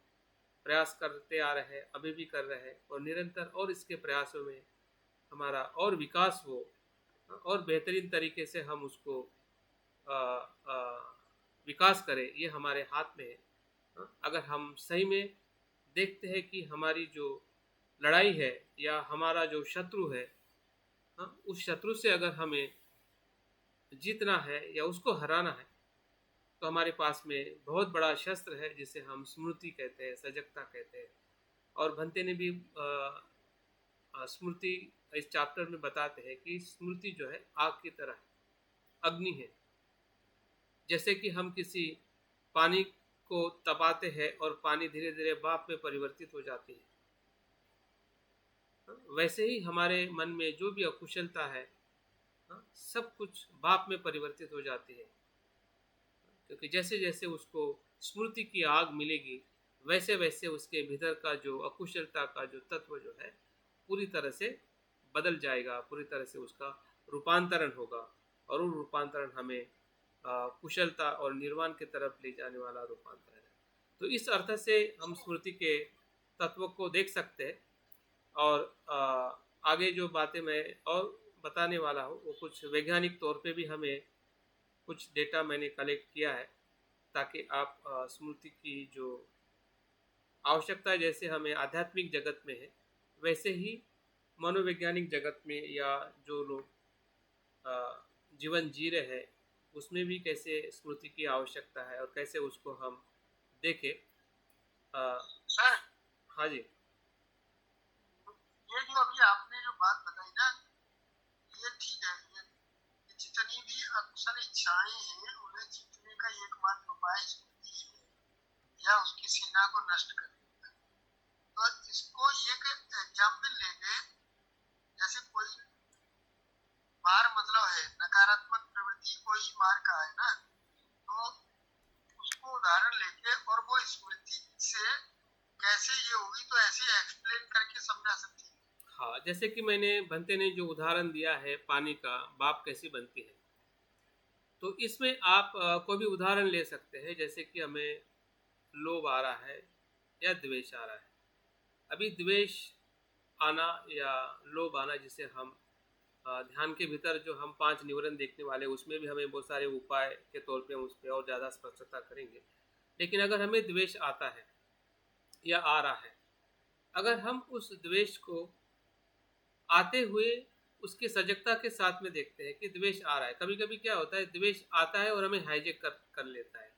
प्रयास करते आ रहे हैं, अभी भी कर रहे हैं, और निरंतर और इसके प्रयासों में हमारा और विकास हो और बेहतरीन तरीके से हम उसको विकास करें, ये हमारे हाथ में है। अगर हम सही में देखते हैं कि हमारी जो लड़ाई है या हमारा जो शत्रु है, उस शत्रु से अगर हमें जीतना है या उसको हराना है, तो हमारे पास में बहुत बड़ा शस्त्र है, जिसे हम स्मृति कहते हैं, सजगता कहते हैं। और भंते ने भी स्मृति इस चैप्टर में बताते हैं कि स्मृति जो है आग की तरह अग्नि है। जैसे कि हम किसी पानी को तपाते हैं और पानी धीरे धीरे भाप में परिवर्तित हो जाती है, वैसे ही हमारे मन में जो भी अकुशलता है, सब कुछ भाप में परिवर्तित हो जाती है। क्योंकि जैसे जैसे उसको स्मृति की आग मिलेगी, वैसे वैसे उसके भीतर का जो अकुशलता का जो तत्व जो है पूरी तरह से बदल जाएगा, पूरी तरह से उसका रूपांतरण होगा, और वो रूपांतरण हमें कुशलता और निर्वाण की तरफ ले जाने वाला रूपांतरण है। तो इस अर्थ से हम स्मृति के तत्व को देख सकते हैं। और आगे जो बातें मैं और बताने वाला हूँ, वो कुछ वैज्ञानिक तौर पे भी हमें कुछ डेटा मैंने कलेक्ट किया है, ताकि आप स्मृति की जो आवश्यकता जैसे हमें आध्यात्मिक जगत में है, वैसे ही मनोवैज्ञानिक जगत में या जो लोग जीवन जी रहे हैं, उसमें भी कैसे स्मृति की आवश्यकता है और कैसे उसको हम देखें। सर, हाँ जी, ये जो अभी आपने जो बात बताई ना, ये ठीक है। ये जितनी भी अकुशल इच्छाएं हैं, उन्हें जीतने का एकमात्र उपाय स्मृति ही है, या उसकी सेना को नष्ट करने का। तो इसको एक एग्जाम्पल लेके, जैसे कोई मार मतलब है नकारात्मक प्रवृत्ति को ही मार कहा है ना, तो उसको उदाहरण लेके और वो स्मृति से कैसे ये होगी, तो ऐसे एक्सप्लेन करके समझा सकती है। हाँ, जैसे कि मैंने भंते ने जो उदाहरण दिया है पानी का, भाप कैसी बनती है, तो इसमें आप कोई भी उदाहरण ले सकते हैं। जैसे कि हमें लोभ आ रहा है या द्वेष आ रहा है। अभी द्वेष आना या लोभ आना, जिसे हम ध्यान के भीतर जो हम 5 निवरण देखने वाले, उसमें भी हमें बहुत सारे उपाय के तौर पे उस पर और ज़्यादा स्पष्टता करेंगे। लेकिन अगर हमें द्वेष आता है या आ रहा है, अगर हम उस द्वेष को आते हुए उसकी सजगता के साथ में देखते हैं कि द्वेष आ रहा है। कभी कभी क्या होता है, द्वेष आता है और हमें हाईजेक कर लेता है।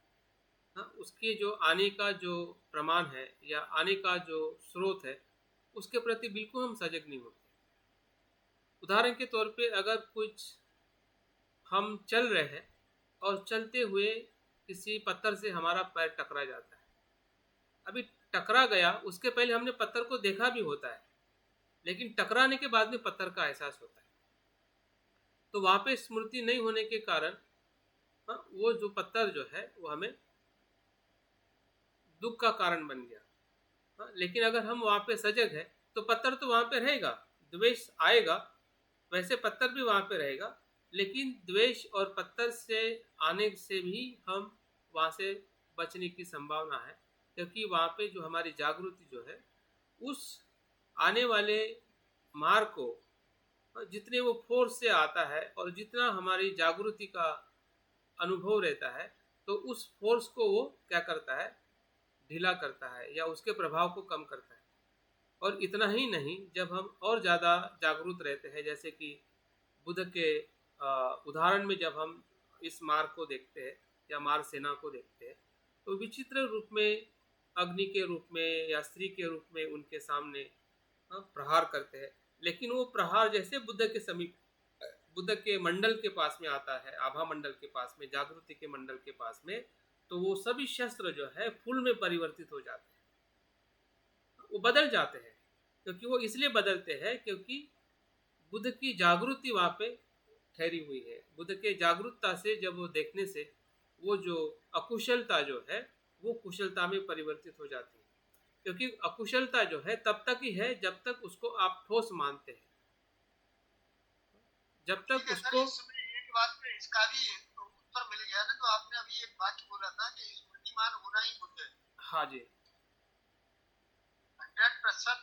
हाँ, उसके जो आने का जो प्रमाण है या आने का जो स्रोत है, उसके प्रति बिल्कुल हम सजग नहीं होते। उदाहरण के तौर पे अगर कुछ हम चल रहे हैं और चलते हुए किसी पत्थर से हमारा पैर टकरा जाता है, अभी टकरा गया, उसके पहले हमने पत्थर को देखा भी होता है, लेकिन टकराने के बाद में पत्थर का एहसास होता है। तो वहाँ पे स्मृति नहीं होने के कारण वो जो पत्थर जो है वो हमें दुख का कारण बन गया। लेकिन अगर हम वहाँ पे सजग है तो पत्थर तो वहाँ पे रहेगा, द्वेष आएगा, वैसे पत्थर भी वहाँ पे रहेगा, लेकिन द्वेष और पत्थर से आने से भी हम वहाँ से बचने की संभावना है, क्योंकि वहाँ पे जो हमारी जागृति जो है उस आने वाले मार को जितने वो फोर्स से आता है और जितना हमारी जागृति का अनुभव रहता है, तो उस फोर्स को वो क्या करता है, ढीला करता है या उसके प्रभाव को कम करता है। और इतना ही नहीं, जब हम और ज़्यादा जागरूक रहते हैं, जैसे कि बुद्ध के उदाहरण में जब हम इस मार को देखते हैं या मार सेना को देखते हैं, तो विचित्र रूप में अग्नि के रूप में या स्त्री के रूप में उनके सामने प्रहार करते हैं, लेकिन वो प्रहार जैसे बुद्ध के समीप, बुद्ध के मंडल के पास में आता है, आभा मंडल के पास में, जागृति के मंडल के पास में, तो वो सभी शस्त्र जो है फूल में परिवर्तित हो जाते हैं, वो बदल जाते हैं। क्योंकि वो इसलिए बदलते हैं क्योंकि बुद्ध की जागृति वहाँ पे ठहरी हुई है। बुद्ध के जागरूकता से जब वो देखने से वो जो अकुशलता जो है वो कुशलता में परिवर्तित हो जाती है, क्योंकि अकुशलता जो है तब तक ही है जब तक उसको आप ठोस मानते हैं, जब तक उसको। एक बात पे इसका भी उत्तर मिल गया ना, तो आपने अभी एक वाक्य बोला था कि स्मृतिमान होना ही बुद्ध है। हाँ जी, 100%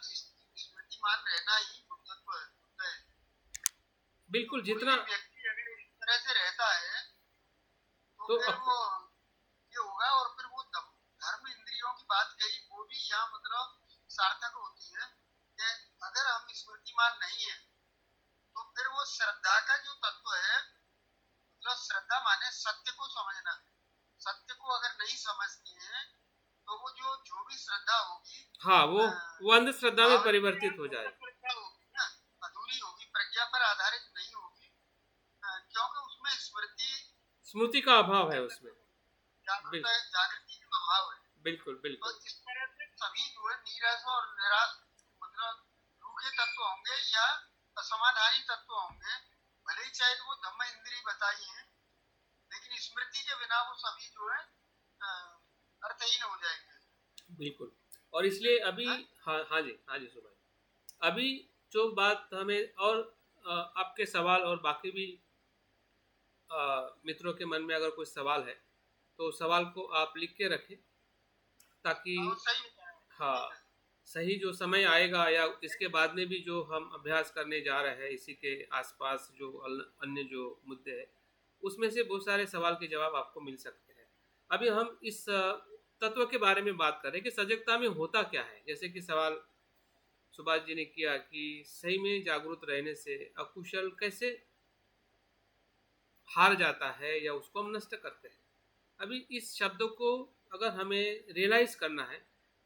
स्मृतिमान रहना ही बुद्धत्व है। बिल्कुल। तो जितना व्यक्ति अगर इस तरह से रहता है तो फिर वो ये होगा। और फिर वो धर्म इंद्रियों की बात कही, वो भी यहाँ मतलब सार्थक होती है कि अगर हम स्मृतिमान नहीं है तो फिर वो श्रद्धा का जो तत्व है, मतलब श्रद्धा माने सत्य को समझना, सत्य को अगर नहीं समझते हैं तो वो जो भी श्रद्धा होगी, हाँ, वो अंधश्रद्धा में परिवर्तित हो जाए, श्रद्धा होगी ना, अधूरी होगी, प्रज्ञा पर आधारित नहीं होगी, क्योंकि उसमें स्मृति का अभाव है, उसमें जागृति का अभाव है। बिल्कुल बिल्कुल। तो इस तरह से सभी जो है नीरस और निराश, मतलब रूखे तत्व होंगे या असमाधानी तत्व होंगे, भले ही चाहे वो धम्म इंद्रिय बताई है, लेकिन स्मृति के बिना वो सभी जो है अर्थहीन हो जाएंगे। बिल्कुल। और इसलिए अभी हाँ जी सुभाष, अभी जो बात हमें और आपके सवाल और बाकी भी मित्रों के मन में अगर कोई सवाल है तो सवाल को आप लिख के रखें, ताकि हाँ सही जो समय आएगा या इसके बाद में भी जो हम अभ्यास करने जा रहे हैं इसी के आसपास जो अन्य जो मुद्दे हैं, उसमें से बहुत सारे सवाल के जवाब आपको मिल सकते हैं। अभी हम इस तत्व के बारे में बात करें कि सजगता में होता क्या है। जैसे कि सवाल सुभाष जी ने किया कि सही में जागरूक रहने से अकुशल कैसे हार जाता है या उसको हम नष्ट करते हैं। अभी इस शब्दों को अगर हमें रियलाइज करना है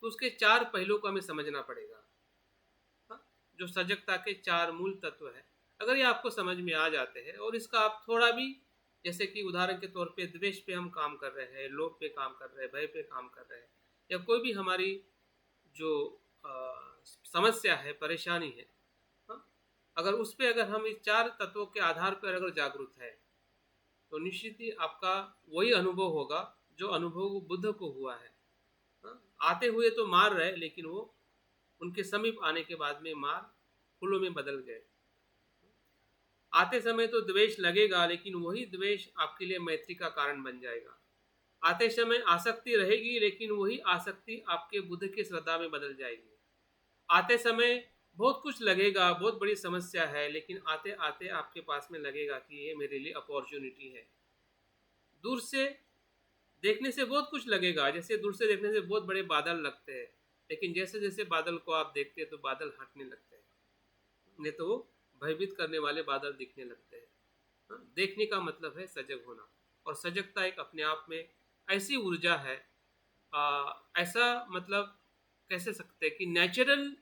तो उसके 4 पहलुओं को हमें समझना पड़ेगा। जो सजगता के 4 मूल तत्व है, अगर ये आपको समझ में आ जाते हैं और इसका आप थोड़ा भी, जैसे कि उदाहरण के तौर पे द्वेष पे हम काम कर रहे हैं, लोभ पे काम कर रहे हैं, भय पे काम कर रहे हैं, या कोई भी हमारी जो समस्या है, परेशानी है, अगर उस पर अगर हम इस 4 तत्वों के आधार पर अगर जागरूक है तो निश्चित ही आपका वही अनुभव होगा जो अनुभव बुद्ध को हुआ है। आते हुए तो मार रहे, लेकिन वो उनके समीप आने के बाद में मार फूलों में बदल गए। आते समय तो द्वेष लगेगा, लेकिन वही द्वेष आपके लिए मैत्री का कारण बन जाएगा। आते समय आसक्ति रहेगी, लेकिन वही आसक्ति आपके बुद्ध की श्रद्धा में बदल जाएगी। आते समय बहुत कुछ लगेगा, बहुत बड़ी समस्या है, लेकिन आते आते आपके पास में लगेगा कि ये मेरे लिए अपॉर्चुनिटी है। दूर से देखने से बहुत कुछ लगेगा, जैसे दूर से देखने से बहुत बड़े बादल लगते हैं, लेकिन जैसे जैसे बादल को आप देखते हैं तो बादल हटने लगते हैं, नहीं तो वो भयभीत करने वाले बादल दिखने लगते हैं। देखने का मतलब है सजग होना, और सजगता एक अपने आप में ऐसी ऊर्जा है, ऐसा मतलब कह सकते हैं कि नेचुरल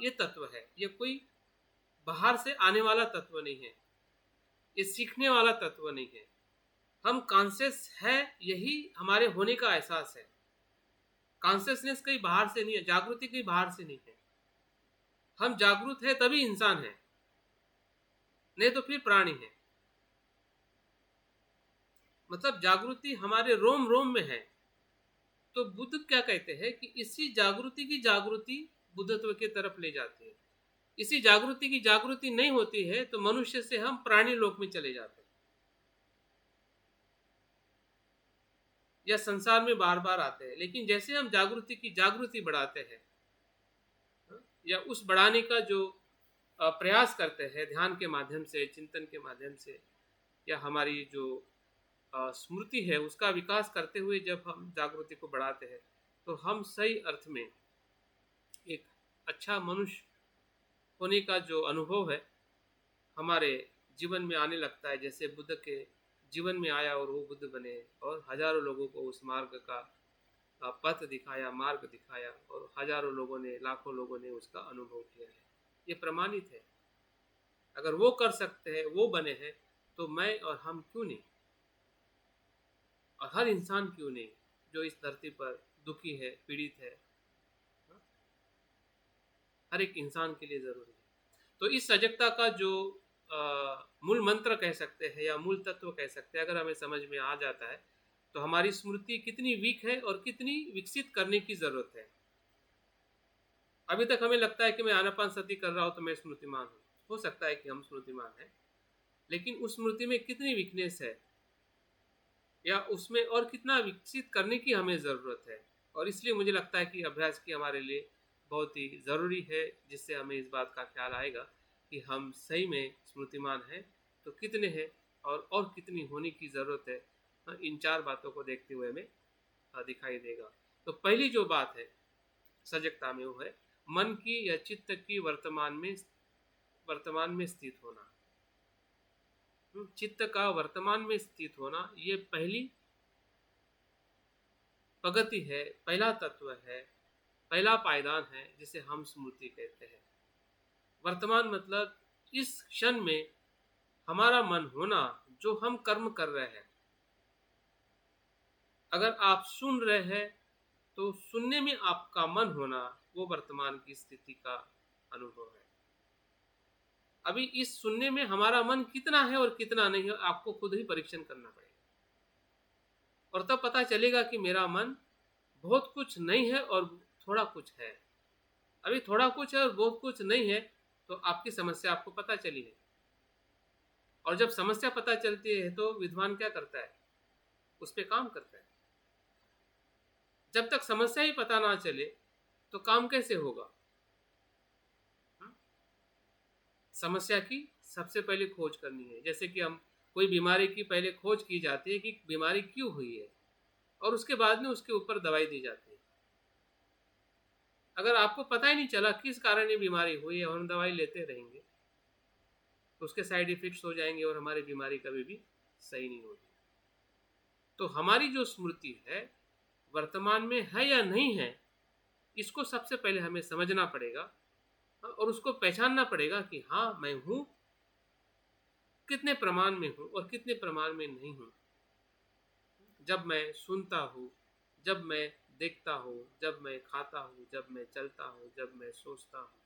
ये तत्व है, ये कोई बाहर से आने वाला तत्व नहीं है, ये सीखने वाला तत्व नहीं है। हम कॉन्शियस है, यही हमारे होने का एहसास है। कॉन्शियसनेस कहीं बाहर से नहीं है, जागृति कहीं बाहर से नहीं है। हम जागृत है तभी इंसान है, नहीं तो फिर प्राणी है। मतलब जागृति हमारे रोम रोम में है। तो बुद्ध क्या कहते हैं कि इसी जागृति की जागृति बुद्धत्व की तरफ ले जाती है। इसी जागृति की जागृति नहीं होती है तो मनुष्य से हम प्राणी लोक में चले जाते हैं, या संसार में बार बार आते हैं। लेकिन जैसे हम जागृति की जागृति बढ़ाते हैं, या उस बढ़ाने का जो प्रयास करते हैं ध्यान के माध्यम से, चिंतन के माध्यम से, या हमारी जो स्मृति है उसका विकास करते हुए जब हम जागृति को बढ़ाते हैं, तो हम सही अर्थ में एक अच्छा मनुष्य होने का जो अनुभव है हमारे जीवन में आने लगता है। जैसे बुद्ध के जीवन में आया और वो बुद्ध बने और हजारों लोगों को उस मार्ग का पथ दिखाया, मार्ग दिखाया, और हजारों लोगों ने, लाखों लोगों ने उसका अनुभव किया है। ये प्रमाणित है। अगर वो कर सकते हैं, वो बने हैं, तो मैं और हम क्यों नहीं, और हर इंसान क्यों नहीं जो इस धरती पर दुखी है, पीड़ित है। हर एक इंसान के लिए जरूरी है। तो इस सजगता का जो मूल मंत्र कह सकते हैं या मूल तत्व कह सकते हैं, अगर हमें समझ में आ जाता है तो हमारी स्मृति कितनी वीक है और कितनी विकसित करने की जरूरत है। अभी तक हमें लगता है कि मैं आनापानसति कर रहा हूं तो मैं स्मृतिमान हूं। हो सकता है कि हम स्मृतिमान हैं, लेकिन उस स्मृति में कितनी वीकनेस है, या उसमें और कितना विकसित करने की हमें ज़रूरत है। और इसलिए मुझे लगता है कि अभ्यास की हमारे लिए बहुत ही ज़रूरी है, जिससे हमें इस बात का ख्याल आएगा कि हम सही में स्मृतिमान हैं तो कितने हैं और कितनी होने की ज़रूरत है। इन चार बातों को देखते हुए हमें दिखाई देगा। तो पहली जो बात है सजगता में वो है मन की या चित्त की वर्तमान में स्थित होना। चित्त का वर्तमान में स्थित होना, ये पहली प्रगति है, पहला तत्व है, पहला पायदान है, जिसे हम स्मृति कहते हैं। वर्तमान मतलब इस क्षण में हमारा मन होना, जो हम कर्म कर रहे हैं। अगर आप सुन रहे हैं तो सुनने में आपका मन होना, वो वर्तमान की स्थिति का अनुभव है। अभी इस सुनने में हमारा मन कितना है और कितना नहीं है, आपको खुद ही परीक्षण करना पड़ेगा, और तब पता चलेगा कि मेरा मन बहुत कुछ नहीं है और थोड़ा कुछ है। अभी थोड़ा कुछ है और बहुत कुछ नहीं है, तो आपकी समस्या आपको पता चली है। और जब समस्या पता चलती है तो विद्वान क्या करता है, उस पर काम करता है। जब तक समस्या ही पता ना चले तो काम कैसे होगा? समस्या की सबसे पहले खोज करनी है। जैसे कि हम कोई बीमारी की पहले खोज की जाती है कि बीमारी क्यों हुई है, और उसके बाद में उसके ऊपर दवाई दी जाती है। अगर आपको पता ही नहीं चला किस कारण ये बीमारी हुई है और हम दवाई लेते रहेंगे तो उसके साइड इफेक्ट्स हो जाएंगे और हमारी बीमारी कभी भी सही नहीं होगी। तो हमारी जो स्मृति है वर्तमान में है या नहीं है, इसको सबसे पहले हमें समझना पड़ेगा और उसको पहचानना पड़ेगा कि हाँ मैं हूं, कितने प्रमाण में हूं और कितने प्रमाण में नहीं हूं। जब मैं सुनता हूं, जब मैं देखता हूं, जब मैं खाता हूं, जब मैं चलता हूं, जब मैं सोचता हूं,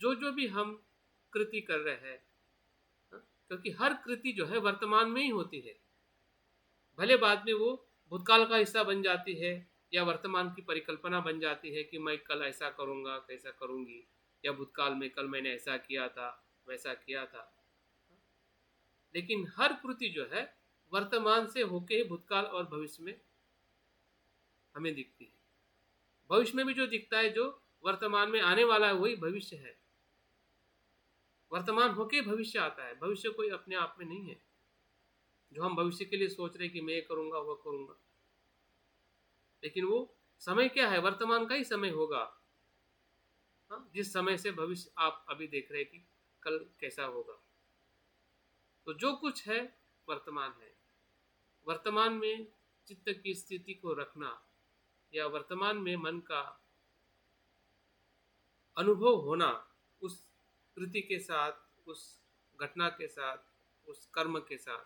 जो भी हम कृति कर रहे हैं, क्योंकि हर कृति जो है वर्तमान में ही होती है। भले बाद में वो भूतकाल का हिस्सा बन जाती है या वर्तमान की परिकल्पना बन जाती है कि मैं कल ऐसा करूँगा, कैसा करूँगी, या भूतकाल में कल मैंने ऐसा किया था, वैसा किया था। लेकिन हर कृति जो है वर्तमान से होके ही भूतकाल और भविष्य में हमें दिखती है। भविष्य में भी जो दिखता है, जो वर्तमान में आने वाला है, वही भविष्य है। वर्तमान होके भविष्य आता है। भविष्य कोई अपने आप में नहीं है जो हम भविष्य के लिए सोच रहे कि मैं ये करूँगा, वो करूँगा। लेकिन वो समय क्या है, वर्तमान का ही समय होगा। जिस समय से भविष्य आप अभी देख रहे हैं कि कल कैसा होगा। तो जो कुछ है वर्तमान है। वर्तमान में चित्त की स्थिति को रखना या वर्तमान में मन का अनुभव होना, उस कृति के साथ, उस घटना के साथ, उस कर्म के साथ,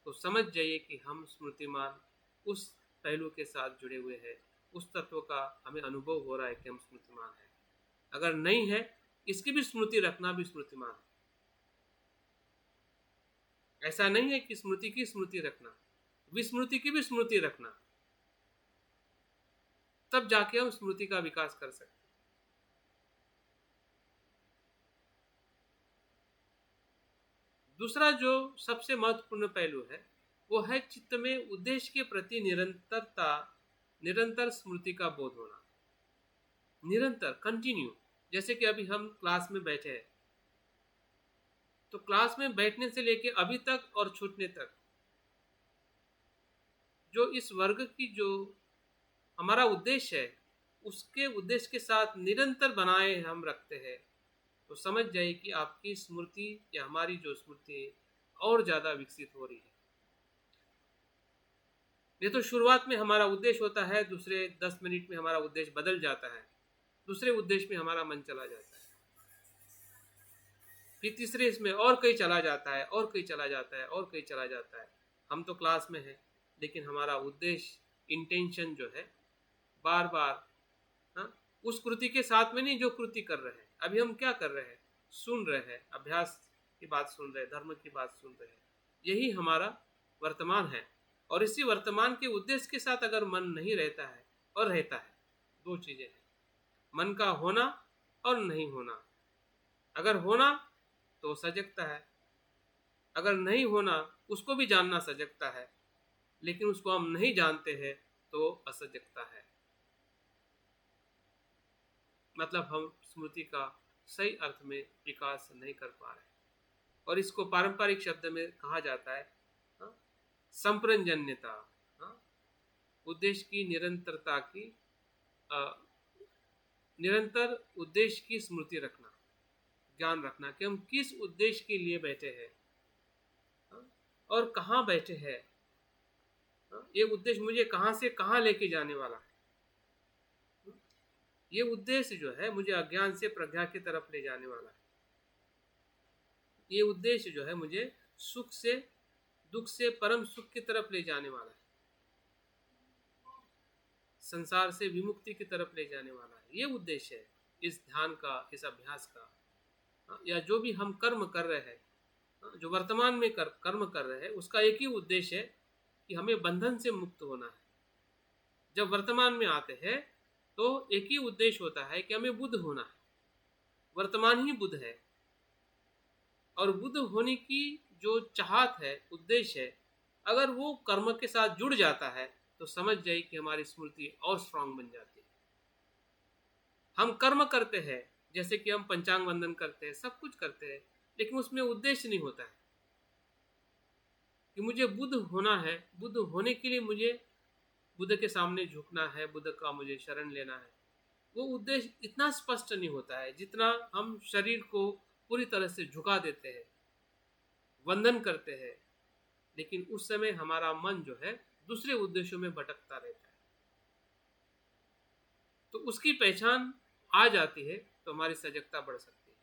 तो समझ जाइए कि हम स्मृतिमान उस पहलू के साथ जुड़े हुए हैं, उस तत्व का हमें अनुभव हो रहा है कि हम स्मृतिमान हैं। अगर नहीं है, इसकी भी स्मृति रखना भी स्मृतिमान है। ऐसा नहीं है कि स्मृति की स्मृति रखना, विस्मृति की भी स्मृति रखना, तब जाके हम स्मृति का विकास कर सकते हैं। दूसरा जो सबसे महत्वपूर्ण पहलू है वो है चित्त में उद्देश्य के प्रति निरंतरता, निरंतर स्मृति का बोध होना, निरंतर, कंटिन्यू। जैसे कि अभी हम क्लास में बैठे हैं, तो क्लास में बैठने से लेके अभी तक और छूटने तक जो इस वर्ग की जो हमारा उद्देश्य है, उसके उद्देश्य के साथ निरंतर बनाए हम रखते हैं, तो समझ जाइए कि आपकी स्मृति या हमारी जो स्मृति है और ज़्यादा विकसित हो रही है। ये तो शुरुआत में हमारा उद्देश्य होता है, दूसरे 10 मिनट में हमारा उद्देश्य बदल जाता है, दूसरे उद्देश्य में हमारा मन चला जाता है, फिर तीसरे इसमें और कहीं चला जाता है, और कहीं चला जाता है, और कहीं चला जाता है। हम तो क्लास में हैं, लेकिन हमारा उद्देश्य, इंटेंशन जो है बार बार उस कृति के साथ में नहीं जो कृति कर रहे हैं। अभी हम क्या कर रहे हैं? सुन रहे हैं, अभ्यास की बात सुन रहे हैं, धर्म की बात सुन रहे हैं। यही हमारा वर्तमान है। और इसी वर्तमान के उद्देश्य के साथ अगर मन नहीं रहता है और रहता है, दो चीजें हैं, मन का होना और नहीं होना। अगर होना तो सजगता है, अगर नहीं होना उसको भी जानना सजगता है, लेकिन उसको हम नहीं जानते हैं तो असजगता है। मतलब हम स्मृति का सही अर्थ में विकास नहीं कर पा रहे। और इसको पारंपरिक शब्द में कहा जाता है संप्रजन्यता, उद्देश्य की निरंतरता की, निरंतर उद्देश्य की स्मृति रखना, ज्ञान रखना कि हम किस उद्देश्य के लिए बैठे हैं और कहाँ बैठे हैं। ये उद्देश्य मुझे कहाँ से कहाँ लेके जाने वाला है। ये उद्देश्य जो है मुझे अज्ञान से प्रज्ञा की तरफ ले जाने वाला है। ये उद्देश्य जो है मुझे सुख से, दुख से परम सुख की तरफ ले जाने वाला है, संसार से विमुक्ति की तरफ ले जाने वाला है। ये उद्देश्य है इस ध्यान का, इस अभ्यास का, या जो भी हम कर्म कर रहे हैं, जो वर्तमान में कर्म कर रहे हैं, उसका एक ही उद्देश्य है कि हमें बंधन से मुक्त होना है। जब वर्तमान में आते हैं तो एक ही उद्देश्य होता है कि हमें बुद्ध होना है। वर्तमान ही बुद्ध है, और बुद्ध होने की जो चाहत है, उद्देश्य है, अगर वो कर्म के साथ जुड़ जाता है तो समझ जाइए कि हमारी स्मृति और स्ट्रांग बन जाती है। हम कर्म करते हैं, जैसे कि हम पंचांग वंदन करते हैं, सब कुछ करते हैं, लेकिन उसमें उद्देश्य नहीं होता है कि मुझे बुद्ध होना है, बुद्ध होने के लिए मुझे बुद्ध के सामने झुकना है, बुद्ध का मुझे शरण लेना है। वो उद्देश्य इतना स्पष्ट नहीं होता है जितना हम शरीर को पूरी तरह से झुका देते हैं, वंदन करते हैं, लेकिन उस समय हमारा मन जो है दूसरे उद्देश्यों में भटकता रहता है। तो उसकी पहचान आ जाती है तो हमारी सजगता बढ़ सकती है।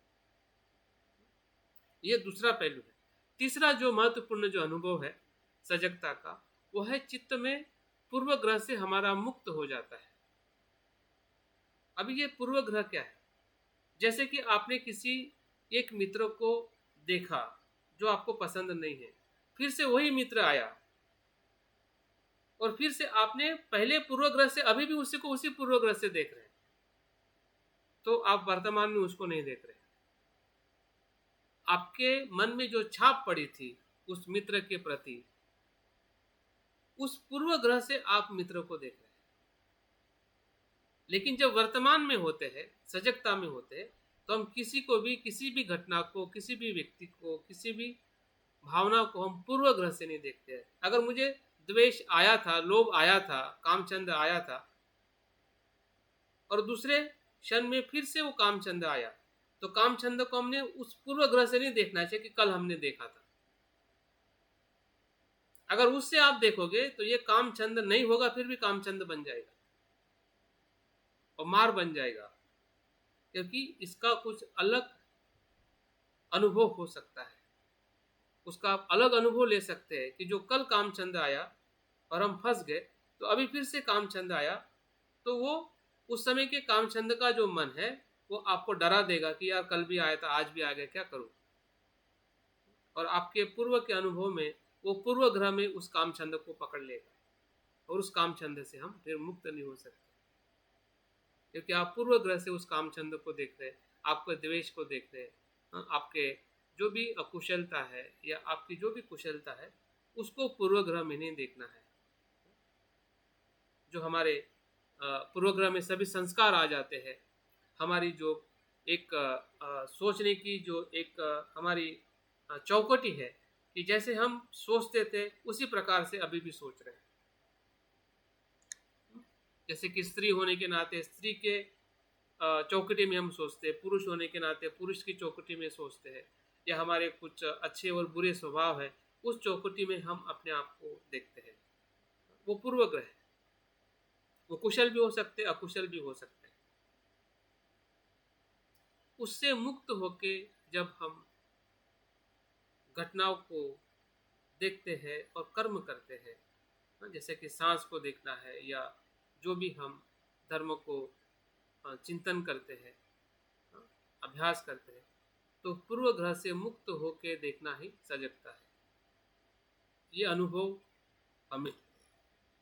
ये दूसरा पहलू है। तीसरा जो महत्वपूर्ण जो अनुभव है सजगता का, वो है चित्त में पूर्व ग्रह से हमारा मुक्त हो जाता है। अभी ये पूर्व ग्रह क्या है? जैसे कि आपने किसी एक मित्र को देखा जो आपको पसंद नहीं है, फिर से वही मित्र आया और फिर से आपने पहले पूर्व ग्रह से अभी भी उसी को उसी पूर्व ग्रह से देख रहे हैं, तो आप वर्तमान में उसको नहीं देख रहे। आपके मन में जो छाप पड़ी थी उस मित्र के प्रति, उस पूर्व ग्रह से आप मित्र को देख रहे हैं। लेकिन जब वर्तमान में होते हैं, सजगता में होते हैं, तो हम किसी को भी, किसी भी घटना को, किसी भी व्यक्ति को, किसी भी भावना को हम पूर्व ग्रह से नहीं देखते हैं। अगर मुझे द्वेष आया था, लोभ आया था, कामचंद आया था, और दूसरे क्षण में फिर से वो कामचंद आया, तो कामचंद को हमने उस पूर्व ग्रह से नहीं देखना चाहिए कि कल हमने देखा था। अगर उससे आप देखोगे तो ये कामचंद नहीं होगा, फिर भी कामचंद बन जाएगा और मार बन जाएगा, क्योंकि इसका कुछ अलग अनुभव हो सकता है, उसका आप अलग अनुभव ले सकते हैं कि जो कल कामचंद आया और हम फंस गए, तो अभी फिर से कामचंद आया, तो वो उस समय के कामचंद का जो मन है वो आपको डरा देगा कि यार कल भी आया था, आज भी आ गया, क्या करूं। और आपके पूर्व के अनुभव में वो पूर्व ग्रह में उस कामचंद को पकड़ लेगा और उस कामचंद से हम फिर मुक्त नहीं हो सकते, क्योंकि आप पूर्व ग्रह से उस कामचंद को देख रहे हैं, आपके द्वेष को देख रहे हैं, आपके जो भी अकुशलता है या आपकी जो भी कुशलता है उसको पूर्व ग्रह में नहीं देखना है। जो हमारे पूर्व ग्रह में सभी संस्कार आ जाते हैं, हमारी जो एक सोचने की जो एक हमारी चौकटी है कि जैसे हम सोचते थे उसी प्रकार से अभी भी सोच रहे हैं। जैसे कि स्त्री होने के नाते स्त्री के चौकटी में हम सोचते हैं, पुरुष होने के नाते पुरुष की चौकटी में सोचते हैं, या हमारे कुछ अच्छे और बुरे स्वभाव है उस चौकटी में हम अपने आप को देखते हैं। वो पूर्वग्रह है, वो कुशल भी हो सकते, अकुशल भी हो सकते हैं। उससे मुक्त होके जब हम घटनाओं को देखते हैं और कर्म करते हैं, जैसे कि सांस को देखना है या जो भी हम धर्म को चिंतन करते हैं, अभ्यास करते हैं, तो पूर्व ग्रह से मुक्त होके देखना ही सजगता है। ये अनुभव हमें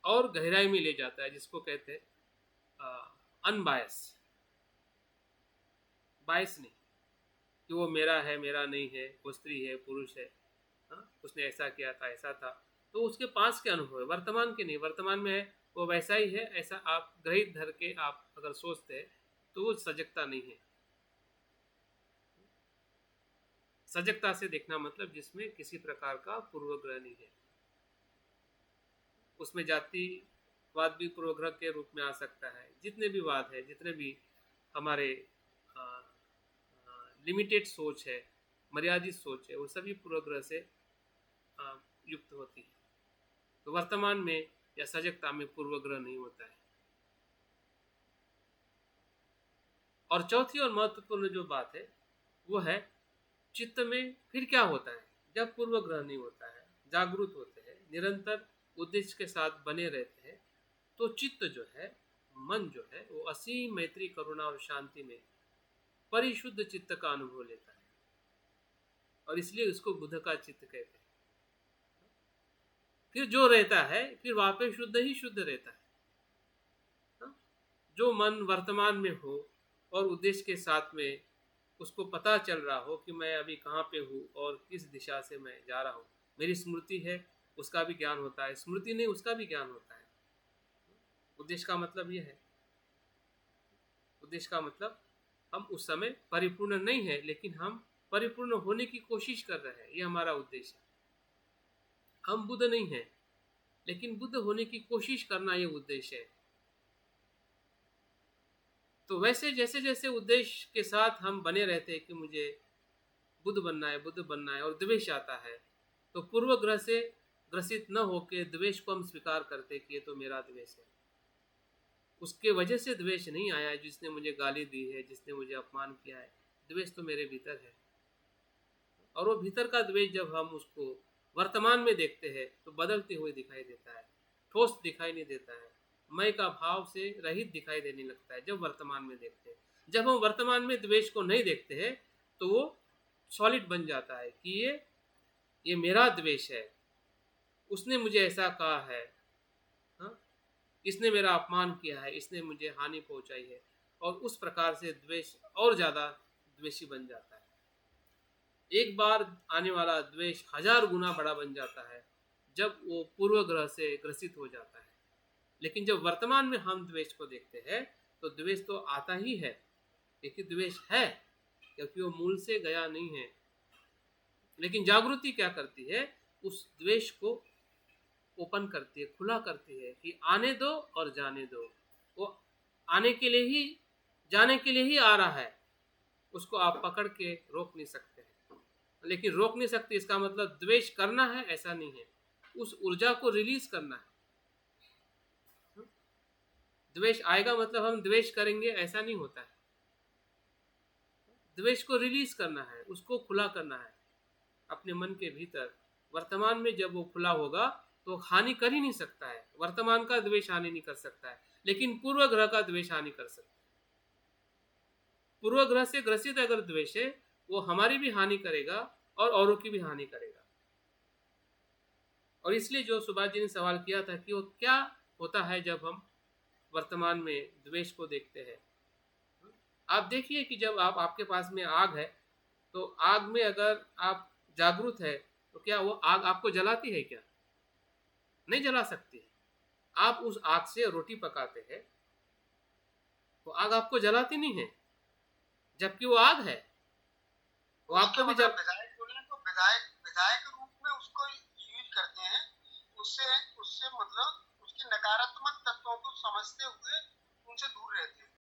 और गहराई में ले जाता है, जिसको कहते हैं अनबायस, बायस नहीं कि वो मेरा है मेरा नहीं है, वो स्त्री है पुरुष है, उसने ऐसा किया था ऐसा था, तो उसके पास के अनुभव है, वर्तमान के नहीं। वर्तमान में है वो वैसा ही है, ऐसा आप ग्रहित धर के आप अगर सोचते हैं तो वो सजगता नहीं है। सजगता से देखना मतलब जिसमें किसी प्रकार का पूर्वग्रह नहीं है। उसमें जातिवाद भी पूर्वग्रह के रूप में आ सकता है। जितने भी वाद है, जितने भी हमारे लिमिटेड सोच है, मर्यादित सोच है, वो सभी पूर्वग्रह से युक्त होती है। तो वर्तमान में या सजगता में पूर्वग्रह नहीं होता है। और चौथी और महत्वपूर्ण जो बात है वो है चित्त में फिर क्या होता है जब पूर्वग्रह नहीं होता है, जागरूक होते हैं, निरंतर उद्देश्य के साथ बने रहते हैं, तो चित्त जो है, मन जो है, वो असीम मैत्री करुणा और शांति में परिशुद्ध चित्त का अनुभव लेता है, और इसलिए उसको बुद्ध का चित्त कहते हैं। फिर जो रहता है फिर वहां पे शुद्ध ही शुद्ध रहता है। जो मन वर्तमान में हो और उद्देश्य के साथ में उसको पता चल रहा हो कि मैं अभी कहाँ पे हूँ और किस दिशा से मैं जा रहा हूँ, मेरी स्मृति है उसका भी ज्ञान होता है, स्मृति नहीं उसका भी ज्ञान होता है। उद्देश्य का मतलब ये है, उद्देश्य का मतलब हम उस समय परिपूर्ण नहीं है लेकिन हम परिपूर्ण होने की कोशिश कर रहे हैं, ये हमारा उद्देश्य है। हम बुद्ध नहीं है लेकिन बुद्ध होने की कोशिश करना ये उद्देश्य है। तो वैसे जैसे जैसे उद्देश्य के साथ हम बने रहते हैं कि मुझे बुद्ध बनना है, बुद्ध बनना है, और द्वेष आता है, तो पूर्व ग्रह से ग्रसित न होकर द्वेष को हम स्वीकार करते कि ये तो मेरा द्वेष है। उसके वजह से द्वेष नहीं आया है, जिसने मुझे गाली दी है, जिसने मुझे अपमान किया है, द्वेष तो मेरे भीतर है। और वो भीतर का द्वेष जब हम उसको वर्तमान में देखते हैं तो बदलते हुए दिखाई देता है, ठोस दिखाई नहीं देता है, मैं का भाव से रहित दिखाई देने लगता है जब वर्तमान में देखते हैं। जब हम वर्तमान में द्वेष को नहीं देखते हैं तो वो सॉलिड बन जाता है कि ये मेरा द्वेष है, उसने मुझे ऐसा कहा है, इसने मेरा अपमान किया है, इसने मुझे हानि पहुंचाई है, और उस प्रकार से द्वेष और ज़्यादा द्वेषी बन जाता है। एक बार आने वाला द्वेष 1000 गुना बड़ा बन जाता है जब वो पूर्व ग्रह से ग्रसित हो जाता है। लेकिन जब वर्तमान में हम द्वेष को देखते हैं तो द्वेष तो आता ही है, लेकिन द्वेष है क्योंकि वो मूल से गया नहीं है। लेकिन जागृति क्या करती है, उस द्वेष को ओपन करती है, खुला करती है कि आने दो और जाने दो। वो आने के लिए ही, जाने के लिए ही आ रहा है, उसको आप पकड़ के रोक नहीं सकते हैं। लेकिन रोक नहीं सकते इसका मतलब द्वेष करना है ऐसा नहीं है, उस ऊर्जा को रिलीज करना है। द्वेष आएगा मतलब हम द्वेष करेंगे ऐसा नहीं होता है। द्वेष को रिलीज करना है, उसको खुला करना है अपने मन के भीतर। वर्तमान में जब वो खुला होगा तो हानि कर ही नहीं सकता है, वर्तमान का द्वेष हानि नहीं कर सकता है, लेकिन पूर्व ग्रह का द्वेष हानि कर सकता है। पूर्व ग्रह से ग्रसित अगर द्वेष है वो हमारी भी हानि करेगा और औरों की भी हानि करेगा। और इसलिए जो सुभाष जी ने सवाल किया था कि वो क्या होता है जब हम वर्तमान में द्वेष को देखते हैं। आप देखिए कि जब आपके पास में आग है तो आग में अगर आप जागरूक है तो क्या वो आग आपको जलाती है? क्या नहीं जला सकती है। आप उस आग से रोटी पकाते हैं तो आग आपको जलाती नहीं है, जबकि वो आग है, वो आपको भी मतलब विधायक बोले तो विधायक रूप में उसको यूज करते हैं, उससे उससे मतलब उसके नकारात्मक तत्वों को समझते हुए उनसे दूर रहते हैं।